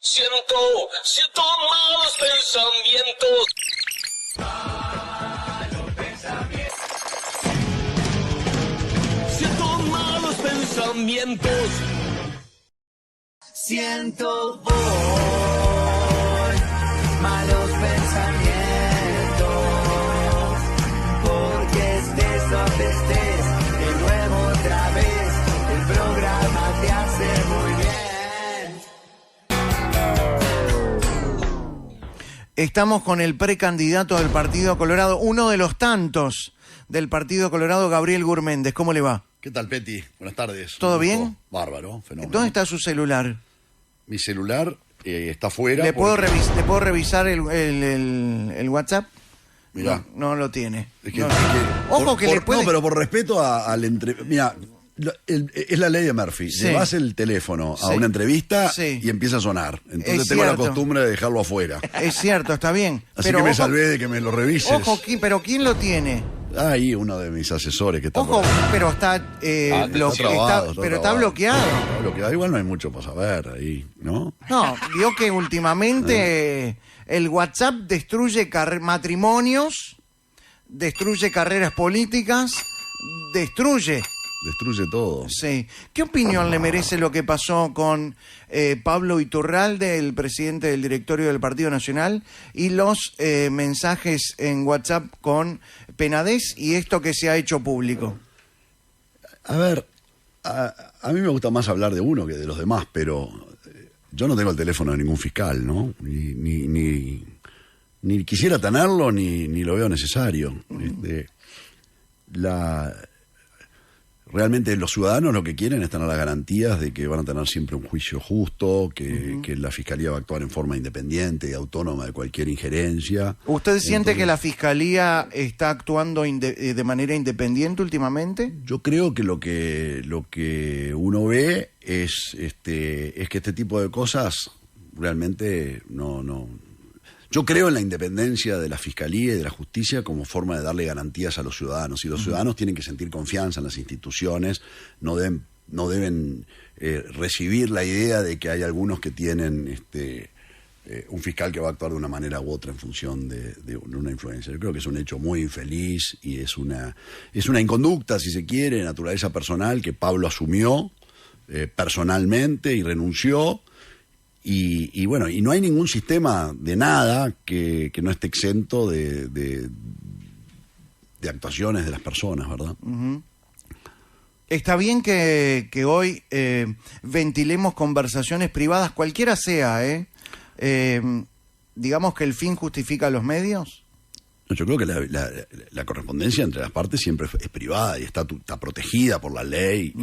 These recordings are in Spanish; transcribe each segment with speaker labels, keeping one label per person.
Speaker 1: Siento malos pensamientos. Siento malos pensamientos.
Speaker 2: Siento voy, malos pensamientos, porque estés donde estés, de nuevo otra vez, el programa te hace muy bien.
Speaker 3: Estamos con el precandidato del Partido Colorado, uno de los tantos del Partido Colorado, Gabriel Gurméndez. ¿Cómo le va?
Speaker 4: ¿Qué tal, Peti? Buenas tardes.
Speaker 3: ¿Todo
Speaker 4: Un gusto.
Speaker 3: bien?
Speaker 4: Bárbaro, fenómeno.
Speaker 3: ¿Dónde está su celular?
Speaker 4: Mi celular está afuera.
Speaker 3: ¿Le puedo,
Speaker 4: porque-
Speaker 3: ¿Le puedo revisar el WhatsApp?
Speaker 4: Mirá.
Speaker 3: No lo tiene.
Speaker 4: Es que-
Speaker 3: No.
Speaker 4: es que-
Speaker 3: Ojo
Speaker 4: por-
Speaker 3: que
Speaker 4: por-
Speaker 3: le puede...
Speaker 4: No, pero por respeto al Mira, es la ley de Murphy.
Speaker 3: Sí.
Speaker 4: Llevas el teléfono a
Speaker 3: Sí.
Speaker 4: una entrevista
Speaker 3: Sí.
Speaker 4: y empieza a sonar. Entonces
Speaker 3: Es
Speaker 4: tengo la
Speaker 3: cierto.
Speaker 4: costumbre de dejarlo afuera.
Speaker 3: Es cierto, está bien.
Speaker 4: Así
Speaker 3: pero
Speaker 4: que me
Speaker 3: ojo,
Speaker 4: salvé de que me lo revises.
Speaker 3: Ojo, pero ¿quién lo tiene?
Speaker 4: Ahí uno de mis asesores que está
Speaker 3: Ojo,
Speaker 4: por ahí.
Speaker 3: pero está,
Speaker 4: Está
Speaker 3: pero
Speaker 4: trabado,
Speaker 3: está bloqueado.
Speaker 4: Está bloqueado. Igual no hay mucho para saber ahí, ¿no?
Speaker 3: No, vio que últimamente el WhatsApp destruye matrimonios, destruye carreras políticas, destruye.
Speaker 4: Destruye todo.
Speaker 3: Sí. ¿Qué opinión le merece lo que pasó con Pablo Iturralde, el presidente del directorio del Partido Nacional, y los mensajes en WhatsApp con Penades y esto que se ha hecho público?
Speaker 4: A ver, a mí me gusta más hablar de uno que de los demás, pero yo no tengo el teléfono de ningún fiscal, ¿no? Ni quisiera tenerlo, ni lo veo necesario. Realmente los ciudadanos lo que quieren es tener las garantías de que van a tener siempre un juicio justo, que la Fiscalía va a actuar en forma independiente y autónoma de cualquier injerencia.
Speaker 3: ¿Usted siente que la Fiscalía está actuando de manera independiente últimamente?
Speaker 4: Yo creo que lo que uno ve es que este tipo de cosas realmente no. Yo creo en la independencia de la Fiscalía y de la Justicia como forma de darle garantías a los ciudadanos. Y los ciudadanos tienen que sentir confianza en las instituciones, no deben recibir la idea de que hay algunos que tienen un fiscal que va a actuar de una manera u otra en función de una influencia. Yo creo que es un hecho muy infeliz y es una inconducta, si se quiere, de naturaleza personal que Pablo asumió personalmente y renunció. Y bueno, y no hay ningún sistema de nada que no esté exento de actuaciones de las personas, ¿verdad?
Speaker 3: Está bien que hoy ventilemos conversaciones privadas, cualquiera sea, digamos que el fin justifica los medios.
Speaker 4: No, yo creo que la correspondencia entre las partes siempre es privada y está protegida por la ley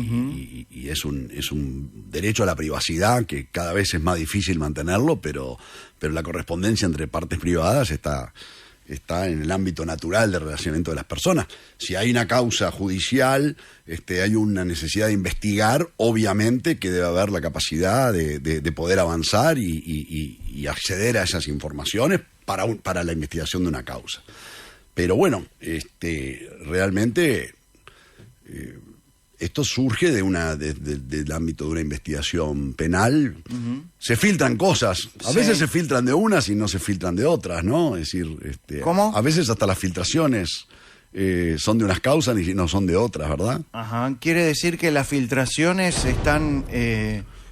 Speaker 4: y es un derecho a la privacidad que cada vez es más difícil mantenerlo, pero la correspondencia entre partes privadas está en el ámbito natural de relacionamiento de las personas. Si hay una causa judicial, hay una necesidad de investigar, obviamente que debe haber la capacidad de poder avanzar y acceder a esas informaciones para la investigación de una causa. Pero bueno, realmente esto surge del ámbito de una investigación penal. Se filtran cosas, a veces se filtran de unas y no se filtran de otras, ¿no? Es decir,
Speaker 3: ¿Cómo?
Speaker 4: A veces hasta las filtraciones son de unas causas y no son de otras, ¿verdad?
Speaker 3: Ajá. ¿Quiere decir que las filtraciones están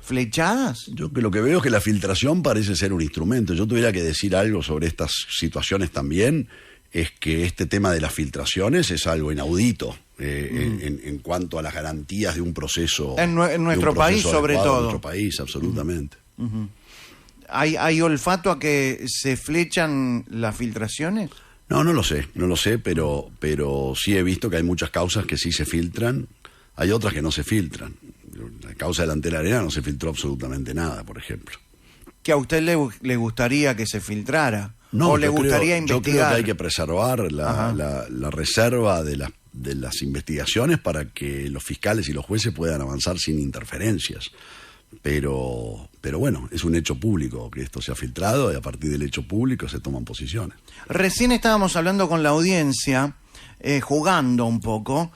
Speaker 3: flechadas?
Speaker 4: Yo que lo que veo es que la filtración parece ser un instrumento. Yo tuviera que decir algo sobre estas situaciones también, es que este tema de las filtraciones es algo inaudito en cuanto a las garantías de un proceso.
Speaker 3: En nuestro país, sobre todo.
Speaker 4: En nuestro país, absolutamente.
Speaker 3: ¿Hay olfato a que se flechan las filtraciones?
Speaker 4: No lo sé, pero sí he visto que hay muchas causas que sí se filtran, hay otras que no se filtran. La causa de la Antena Arena no se filtró absolutamente nada, por ejemplo.
Speaker 3: ¿Que a usted le gustaría que se filtrara?
Speaker 4: No,
Speaker 3: ¿O le gustaría
Speaker 4: yo creo
Speaker 3: investigar?
Speaker 4: que hay que preservar la reserva de las investigaciones para que los fiscales y los jueces puedan avanzar sin interferencias. Pero bueno, es un hecho público que esto se ha filtrado y a partir del hecho público se toman posiciones.
Speaker 3: Recién estábamos hablando con la audiencia, jugando un poco,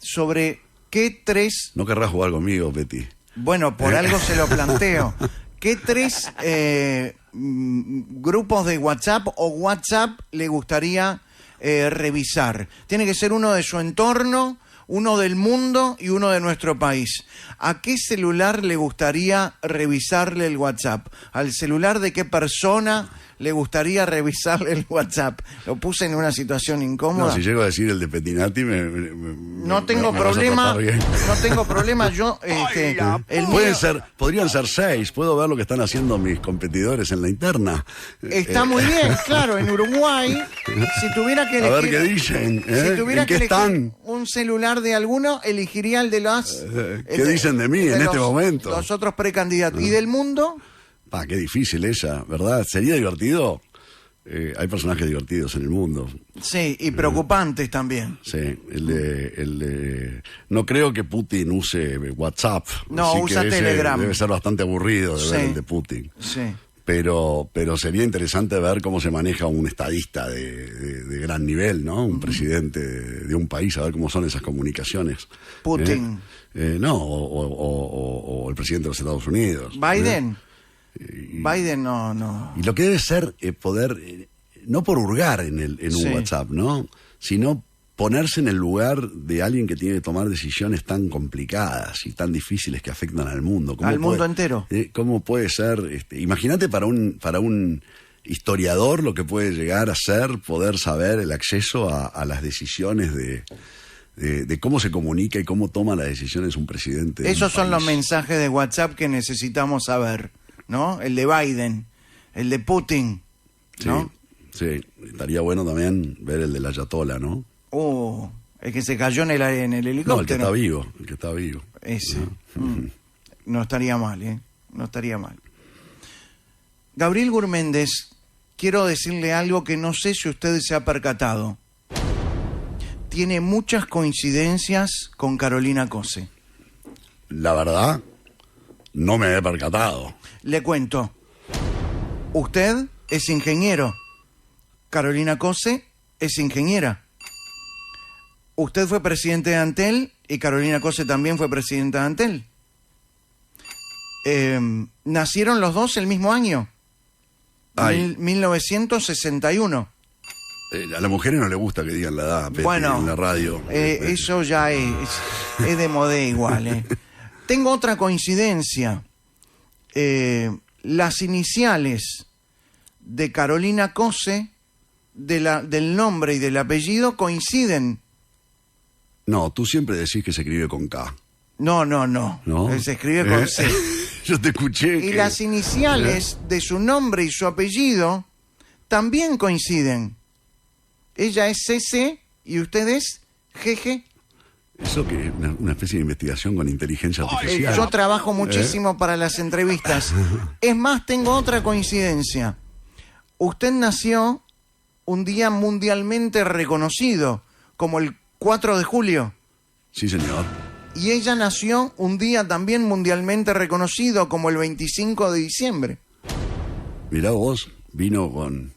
Speaker 3: sobre qué tres...
Speaker 4: No querrás jugar conmigo, Betty.
Speaker 3: Bueno, por algo se lo planteo. ¿Qué 3 grupos de WhatsApp o WhatsApp le gustaría revisar? Tiene que ser uno de su entorno, uno del mundo y uno de nuestro país. ¿A qué celular le gustaría revisarle el WhatsApp? ¿Al celular de qué persona le gustaría revisarle el WhatsApp? Lo puse en una situación incómoda.
Speaker 4: No, si llego a decir el de Pettinati,
Speaker 3: No tengo problema. No tengo problema. Yo,
Speaker 4: podrían ser 6. Puedo ver lo que están haciendo mis competidores en la interna.
Speaker 3: Está muy bien, claro. En Uruguay, si tuviera que elegir,
Speaker 4: a ver qué dicen.
Speaker 3: si tuviera
Speaker 4: ¿En
Speaker 3: que
Speaker 4: qué
Speaker 3: elegir
Speaker 4: están?
Speaker 3: un celular de alguno, elegiría el de los.
Speaker 4: ¿Qué dicen de mí en este momento?
Speaker 3: Los otros precandidatos. ¿Y del mundo?
Speaker 4: Qué difícil ella, ¿verdad? ¿Sería divertido? Hay personajes divertidos en el mundo.
Speaker 3: Sí, y preocupantes también.
Speaker 4: Sí, no creo que Putin use WhatsApp.
Speaker 3: No,
Speaker 4: así
Speaker 3: usa
Speaker 4: que
Speaker 3: Telegram.
Speaker 4: Debe ser bastante aburrido de ver el de Putin.
Speaker 3: Sí.
Speaker 4: Pero sería interesante ver cómo se maneja un estadista de gran nivel, ¿no? Un presidente de un país, a ver cómo son esas comunicaciones.
Speaker 3: Putin.
Speaker 4: No, o el presidente de los Estados Unidos.
Speaker 3: Biden. Biden no.
Speaker 4: Y lo que debe ser poder, no por hurgar en un WhatsApp, ¿no? Sino ponerse en el lugar de alguien que tiene que tomar decisiones tan complicadas y tan difíciles que afectan al mundo.
Speaker 3: Al mundo entero.
Speaker 4: ¿Cómo puede ser? Imagínate para un historiador lo que puede llegar a ser poder saber el acceso a las decisiones de cómo se comunica y cómo toma las decisiones un presidente.
Speaker 3: Esos son los mensajes de WhatsApp que necesitamos saber, ¿no? El de Biden, el de Putin, ¿no?
Speaker 4: Sí, estaría bueno también ver el de la Ayatollah, ¿no?
Speaker 3: El que se cayó en el helicóptero.
Speaker 4: No, el que está vivo.
Speaker 3: Ese. No estaría mal, ¿eh? No estaría mal. Gabriel Gurméndez, quiero decirle algo que no sé si usted se ha percatado. Tiene muchas coincidencias con Carolina Cose.
Speaker 4: La verdad, no me he percatado.
Speaker 3: Le cuento. Usted es ingeniero. Carolina Cose es ingeniera. Usted fue presidente de Antel y Carolina Cose también fue presidenta de Antel. Nacieron los dos el mismo año. 1961.
Speaker 4: A las mujeres no les gusta que digan la edad, Pepe,
Speaker 3: bueno,
Speaker 4: en la radio.
Speaker 3: Eso ya es de modé igual. Tengo otra coincidencia. Las iniciales de Carolina Cose, del nombre y del apellido, coinciden.
Speaker 4: No, tú siempre decís que se escribe con K.
Speaker 3: No.
Speaker 4: ¿No?
Speaker 3: Se escribe con C.
Speaker 4: Yo te escuché.
Speaker 3: Y las iniciales de su nombre y su apellido también coinciden. Ella es CC y usted es GG.
Speaker 4: Eso que es una especie de investigación con inteligencia artificial.
Speaker 3: Yo trabajo muchísimo para las entrevistas. Es más, tengo otra coincidencia. Usted nació un día mundialmente reconocido, como el 4 de julio.
Speaker 4: Sí, señor.
Speaker 3: Y ella nació un día también mundialmente reconocido, como el 25 de diciembre.
Speaker 4: Mirá vos, vino con...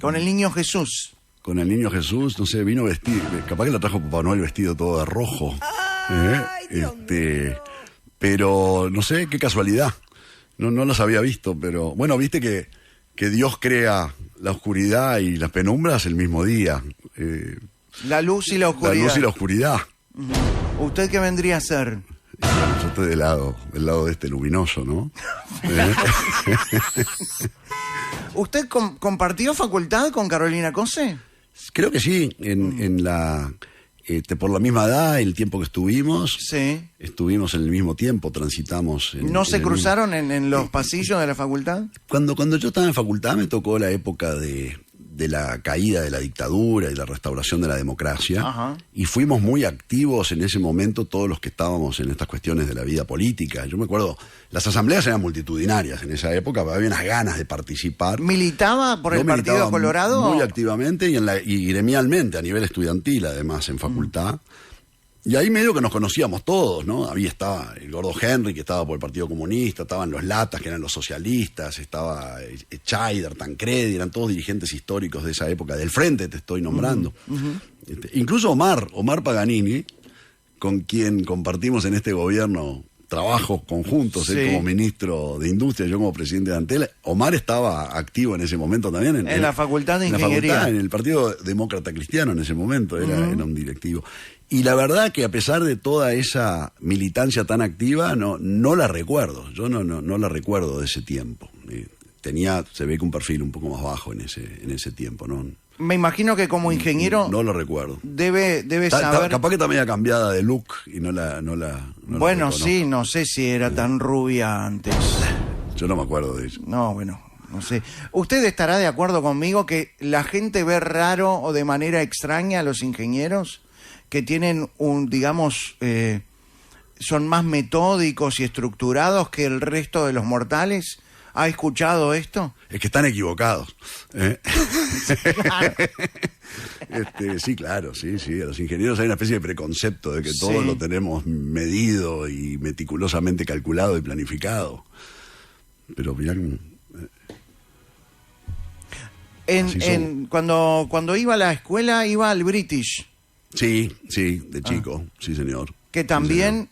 Speaker 3: Con el niño Jesús.
Speaker 4: Con el niño Jesús, no sé, vino vestido, capaz que la trajo Papá Noel vestido todo de rojo. Pero no sé, qué casualidad. No las había visto, pero bueno, viste que Dios crea la oscuridad y las penumbras el mismo día.
Speaker 3: La luz y la oscuridad.
Speaker 4: La luz y la oscuridad.
Speaker 3: ¿Usted qué vendría a ser?
Speaker 4: Yo estoy del lado de este luminoso, ¿no?
Speaker 3: ¿Usted compartió facultad con Carolina Cose?
Speaker 4: Creo que sí, por la misma edad, el tiempo que estuvimos.
Speaker 3: Sí.
Speaker 4: Estuvimos en el mismo tiempo, transitamos.
Speaker 3: ¿No se cruzaron en los pasillos de la facultad?
Speaker 4: Cuando yo estaba en facultad me tocó la época de la caída de la dictadura y la restauración de la democracia.
Speaker 3: Ajá.
Speaker 4: Y fuimos muy activos en ese momento todos los que estábamos en estas cuestiones de la vida política. Yo me acuerdo, las asambleas eran multitudinarias en esa época, había unas ganas de participar.
Speaker 3: ¿Militaba por el Partido Colorado?
Speaker 4: Muy activamente y gremialmente, a nivel estudiantil además, en facultad. Y ahí medio que nos conocíamos todos, ¿no? Ahí estaba el Gordo Henry, que estaba por el Partido Comunista, estaban los Latas, que eran los socialistas, estaba Scheider, Tancredi, eran todos dirigentes históricos de esa época, del Frente te estoy nombrando. Incluso Omar Paganini, con quien compartimos en este gobierno trabajos conjuntos,
Speaker 3: Sí.
Speaker 4: él como ministro de Industria, yo como presidente de Antel. Omar estaba activo en ese momento también.
Speaker 3: En la Facultad de
Speaker 4: en la
Speaker 3: Ingeniería.
Speaker 4: facultad, en el Partido Demócrata Cristiano en ese momento, era un directivo. Y la verdad que a pesar de toda esa militancia tan activa, no la recuerdo. Yo no la recuerdo de ese tiempo. Se ve que un perfil un poco más bajo en ese tiempo, ¿no?
Speaker 3: Me imagino que como ingeniero
Speaker 4: No lo recuerdo.
Speaker 3: debe saber...
Speaker 4: Capaz que está media cambiada de look y no la
Speaker 3: Bueno,
Speaker 4: reconozco.
Speaker 3: sí, no sé si era tan rubia antes.
Speaker 4: Yo no me acuerdo de eso.
Speaker 3: No, bueno, no sé. ¿Usted estará de acuerdo conmigo que la gente ve raro o de manera extraña a los ingenieros que tienen digamos, son más metódicos y estructurados que el resto de los mortales? ¿Ha escuchado esto?
Speaker 4: Es que están equivocados.
Speaker 3: Claro.
Speaker 4: Sí, claro, sí. A los ingenieros hay una especie de preconcepto de que todo
Speaker 3: Sí.
Speaker 4: lo tenemos medido y meticulosamente calculado y planificado. Pero mirá, así son.
Speaker 3: Cuando iba a la escuela, iba al British,
Speaker 4: sí, de chico, sí, señor.
Speaker 3: que
Speaker 4: Sí,
Speaker 3: también,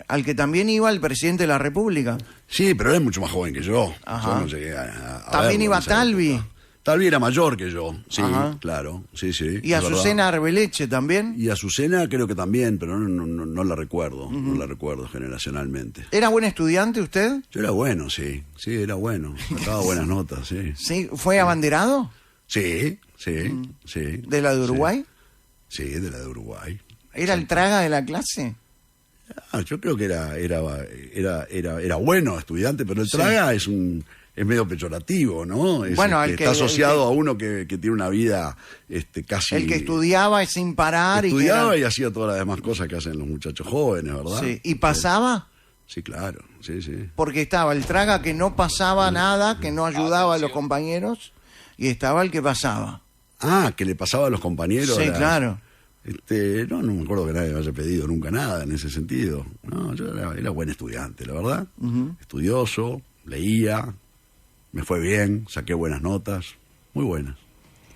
Speaker 3: al que también iba el presidente de la República.
Speaker 4: Sí, pero él es mucho más joven que yo.
Speaker 3: Ajá.
Speaker 4: Yo no llegué a
Speaker 3: También
Speaker 4: verlo
Speaker 3: iba
Speaker 4: en esa
Speaker 3: Talvi.
Speaker 4: época. Talvi era mayor que yo, sí,
Speaker 3: Ajá.
Speaker 4: claro, sí.
Speaker 3: Y
Speaker 4: es
Speaker 3: Azucena
Speaker 4: verdad.
Speaker 3: Arbeleche también.
Speaker 4: Y Azucena creo que también, pero no la recuerdo, no la recuerdo generacionalmente.
Speaker 3: ¿Era buen estudiante usted?
Speaker 4: Yo era bueno, sí, era bueno, sacaba buenas notas, sí.
Speaker 3: Sí. ¿Fue abanderado
Speaker 4: Sí.
Speaker 3: de la de Uruguay?
Speaker 4: Sí, de la de Uruguay.
Speaker 3: ¿Era el traga de la clase?
Speaker 4: Yo creo que era bueno estudiante, pero el
Speaker 3: Sí.
Speaker 4: traga es medio peyorativo, ¿no?
Speaker 3: Bueno,
Speaker 4: está asociado a uno que tiene una vida casi...
Speaker 3: El que estudiaba sin parar
Speaker 4: estudiaba
Speaker 3: y
Speaker 4: y hacía todas las demás cosas que hacen los muchachos jóvenes, ¿verdad?
Speaker 3: sí. ¿Y pasaba?
Speaker 4: Sí, claro, sí.
Speaker 3: Porque estaba el traga que no pasaba nada, que no ayudaba a los compañeros, y estaba el que pasaba.
Speaker 4: Ah, que le pasaba a los compañeros.
Speaker 3: Sí, claro.
Speaker 4: No me acuerdo que nadie me haya pedido nunca nada en ese sentido. No, yo era buen estudiante, la verdad. Estudioso, leía, me fue bien, saqué buenas notas, muy buenas.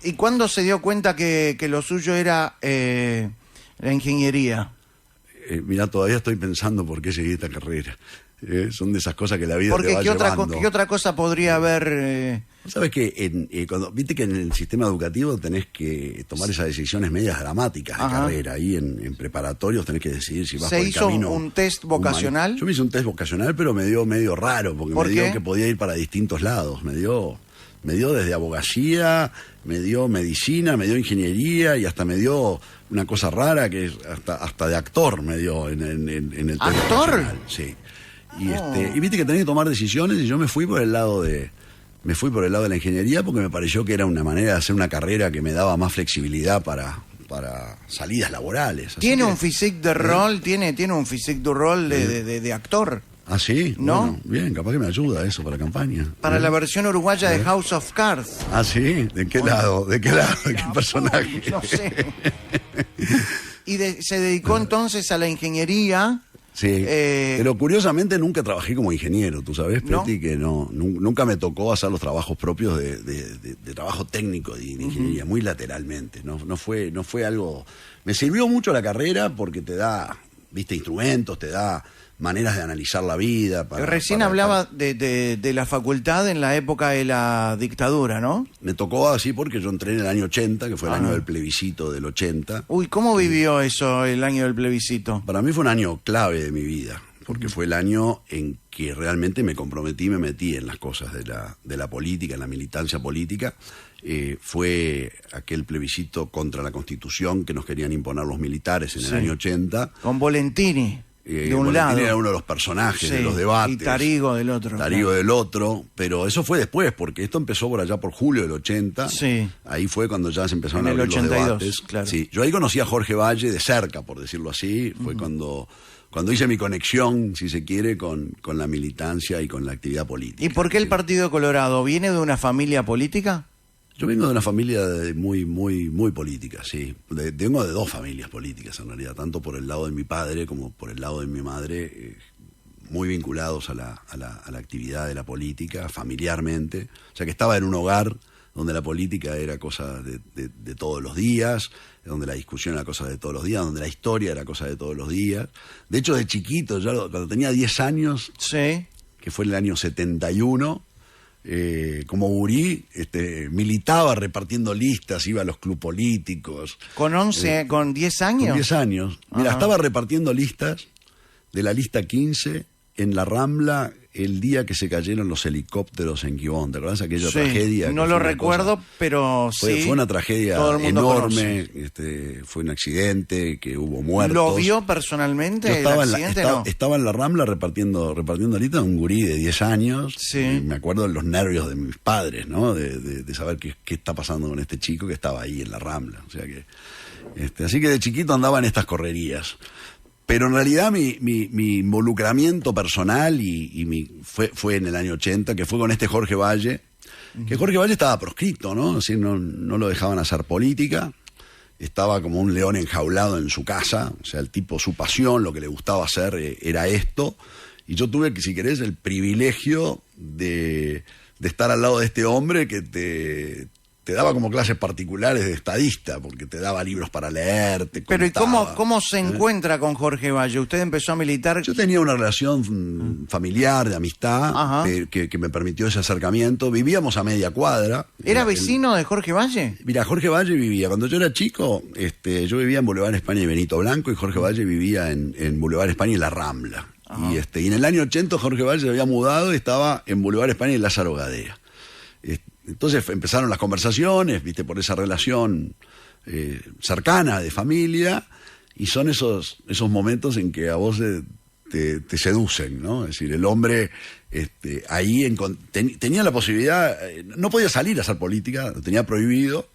Speaker 3: ¿Y cuándo se dio cuenta que lo suyo era la ingeniería?
Speaker 4: Mirá, todavía estoy pensando por qué seguí esta carrera. Son de esas cosas que la vida te
Speaker 3: Porque
Speaker 4: va llevando.
Speaker 3: ¿qué otra cosa podría haber?
Speaker 4: ¿Sabes que viste que en el sistema educativo tenés que tomar esas decisiones medias dramáticas de
Speaker 3: Ajá.
Speaker 4: carrera? Ahí en preparatorios tenés que decidir si vas
Speaker 3: ¿Se
Speaker 4: por el
Speaker 3: hizo
Speaker 4: camino
Speaker 3: un test vocacional?
Speaker 4: Yo me hice un test vocacional, pero me dio medio raro, porque
Speaker 3: ¿Por
Speaker 4: me dio
Speaker 3: qué?
Speaker 4: que podía ir para distintos lados. Me dio desde abogacía, me dio medicina, me dio ingeniería y hasta me dio una cosa rara que es hasta de actor me dio en el test
Speaker 3: ¿Actor?
Speaker 4: vocacional. Sí. Y,
Speaker 3: Oh.
Speaker 4: y viste que tenés que tomar decisiones y yo me fui por el lado de la ingeniería porque me pareció que era una manera de hacer una carrera que me daba más flexibilidad para salidas laborales. Así
Speaker 3: ¿Tiene
Speaker 4: que-
Speaker 3: un physique de rol? ¿Tiene un physique de rol de actor?
Speaker 4: Ah, sí.
Speaker 3: ¿No?
Speaker 4: Bueno, bien, capaz que me ayuda eso para la campaña.
Speaker 3: Para
Speaker 4: ¿Eh?
Speaker 3: la versión uruguaya de House of Cards.
Speaker 4: Ah, sí. ¿De qué lado? ¿De qué lado? ¿De qué personaje?
Speaker 3: No sé. Y se dedicó entonces a la ingeniería.
Speaker 4: Sí, pero curiosamente nunca trabajé como ingeniero, tú sabes,
Speaker 3: ¿No?
Speaker 4: Peti, que nunca me tocó hacer los trabajos propios de trabajo técnico de ingeniería, muy lateralmente, no fue algo... Me sirvió mucho la carrera porque te da, viste, instrumentos, te da maneras de analizar la vida.
Speaker 3: Recién hablaba de la facultad en la época de la dictadura, ¿no?
Speaker 4: Me tocó así porque yo entré en el año 80, que fue el
Speaker 3: Ah.
Speaker 4: año del plebiscito del 80.
Speaker 3: Uy, ¿cómo vivió eso el año del plebiscito?
Speaker 4: Para mí fue un año clave de mi vida, porque fue el año en que realmente me comprometí, me metí en las cosas de la política, en la militancia política. Fue aquel plebiscito contra la Constitución que nos querían imponer los militares en
Speaker 3: Sí.
Speaker 4: el año 80.
Speaker 3: Con Volentini, de un
Speaker 4: Valentín
Speaker 3: lado.
Speaker 4: era uno de los personajes
Speaker 3: Sí,
Speaker 4: de los debates.
Speaker 3: y Tarigo del otro.
Speaker 4: Tarigo
Speaker 3: claro.
Speaker 4: del otro, pero eso fue después, porque esto empezó por allá por julio del 80.
Speaker 3: Sí.
Speaker 4: Ahí fue cuando ya se empezaron
Speaker 3: En
Speaker 4: a
Speaker 3: el
Speaker 4: abrir
Speaker 3: 82,
Speaker 4: los debates.
Speaker 3: claro.
Speaker 4: Sí, yo ahí conocí a Jorge Valle de cerca, por decirlo así. Fue cuando hice mi conexión, si se quiere, con la militancia y con la actividad política.
Speaker 3: ¿Y por qué el
Speaker 4: Sí.
Speaker 3: Partido Colorado? ¿Viene de una familia política?
Speaker 4: Yo vengo de una familia muy política, sí. Vengo de dos familias políticas, en realidad, tanto por el lado de mi padre como por el lado de mi madre, muy vinculados a la actividad de la política, familiarmente. O sea que estaba en un hogar donde la política era cosa de todos los días, donde la discusión era cosa de todos los días, donde la historia era cosa de todos los días. De hecho, de chiquito, cuando tenía 10 años,
Speaker 3: Sí.
Speaker 4: que fue en el año 71, como gurí, militaba repartiendo listas, iba a los clubes políticos.
Speaker 3: ¿Con 10 años?
Speaker 4: Con 10 años. Mira,
Speaker 3: Ajá.
Speaker 4: estaba repartiendo listas de la lista 15 en la Rambla el día que se cayeron los helicópteros en Gibón. ¿Te acordás aquella
Speaker 3: Sí,
Speaker 4: tragedia?
Speaker 3: no
Speaker 4: que
Speaker 3: lo
Speaker 4: fue una
Speaker 3: recuerdo,
Speaker 4: cosa-
Speaker 3: pero sí.
Speaker 4: Fue una tragedia
Speaker 3: todo el mundo
Speaker 4: enorme,
Speaker 3: conoce.
Speaker 4: fue un accidente, que hubo muertos.
Speaker 3: ¿Lo vio personalmente
Speaker 4: Yo estaba,
Speaker 3: el
Speaker 4: en
Speaker 3: accidente?
Speaker 4: la,
Speaker 3: no.
Speaker 4: estaba en la Rambla repartiendo listas, un gurí de 10 años.
Speaker 3: Sí.
Speaker 4: Y me acuerdo de los nervios de mis padres, ¿no? De saber qué está pasando con este chico que estaba ahí en la Rambla. O sea que, así que de chiquito andaba en estas correrías. Pero en realidad mi involucramiento personal fue en el año 80, que fue con Jorge Valle, que Jorge Valle estaba proscrito, ¿no? Es decir, no lo dejaban hacer política, estaba como un león enjaulado en su casa, o sea, el tipo, su pasión, lo que le gustaba hacer era esto, y yo tuve, si querés, el privilegio de estar al lado de este hombre que te daba como clases particulares de estadista, porque te daba libros para leer, te
Speaker 3: Pero ¿y
Speaker 4: contaba.
Speaker 3: cómo se encuentra con Jorge Valle? ¿Usted empezó a militar?
Speaker 4: Yo tenía una relación familiar, de amistad,
Speaker 3: Ajá.
Speaker 4: que me permitió ese acercamiento. Vivíamos a media cuadra.
Speaker 3: ¿Era vecino de Jorge Valle?
Speaker 4: Mira, Jorge Valle vivía, cuando yo era chico, yo vivía en Boulevard España y Benito Blanco, y Jorge Valle vivía en Boulevard España y La Rambla. Y en el año 80 Jorge Valle se había mudado y estaba en Boulevard España y Lázaro Gadea. Entonces empezaron las conversaciones, viste, por esa relación cercana de familia, y son esos momentos en que a vos te seducen, ¿no? Es decir, el hombre ahí tenía la posibilidad, no podía salir a hacer política, lo tenía prohibido.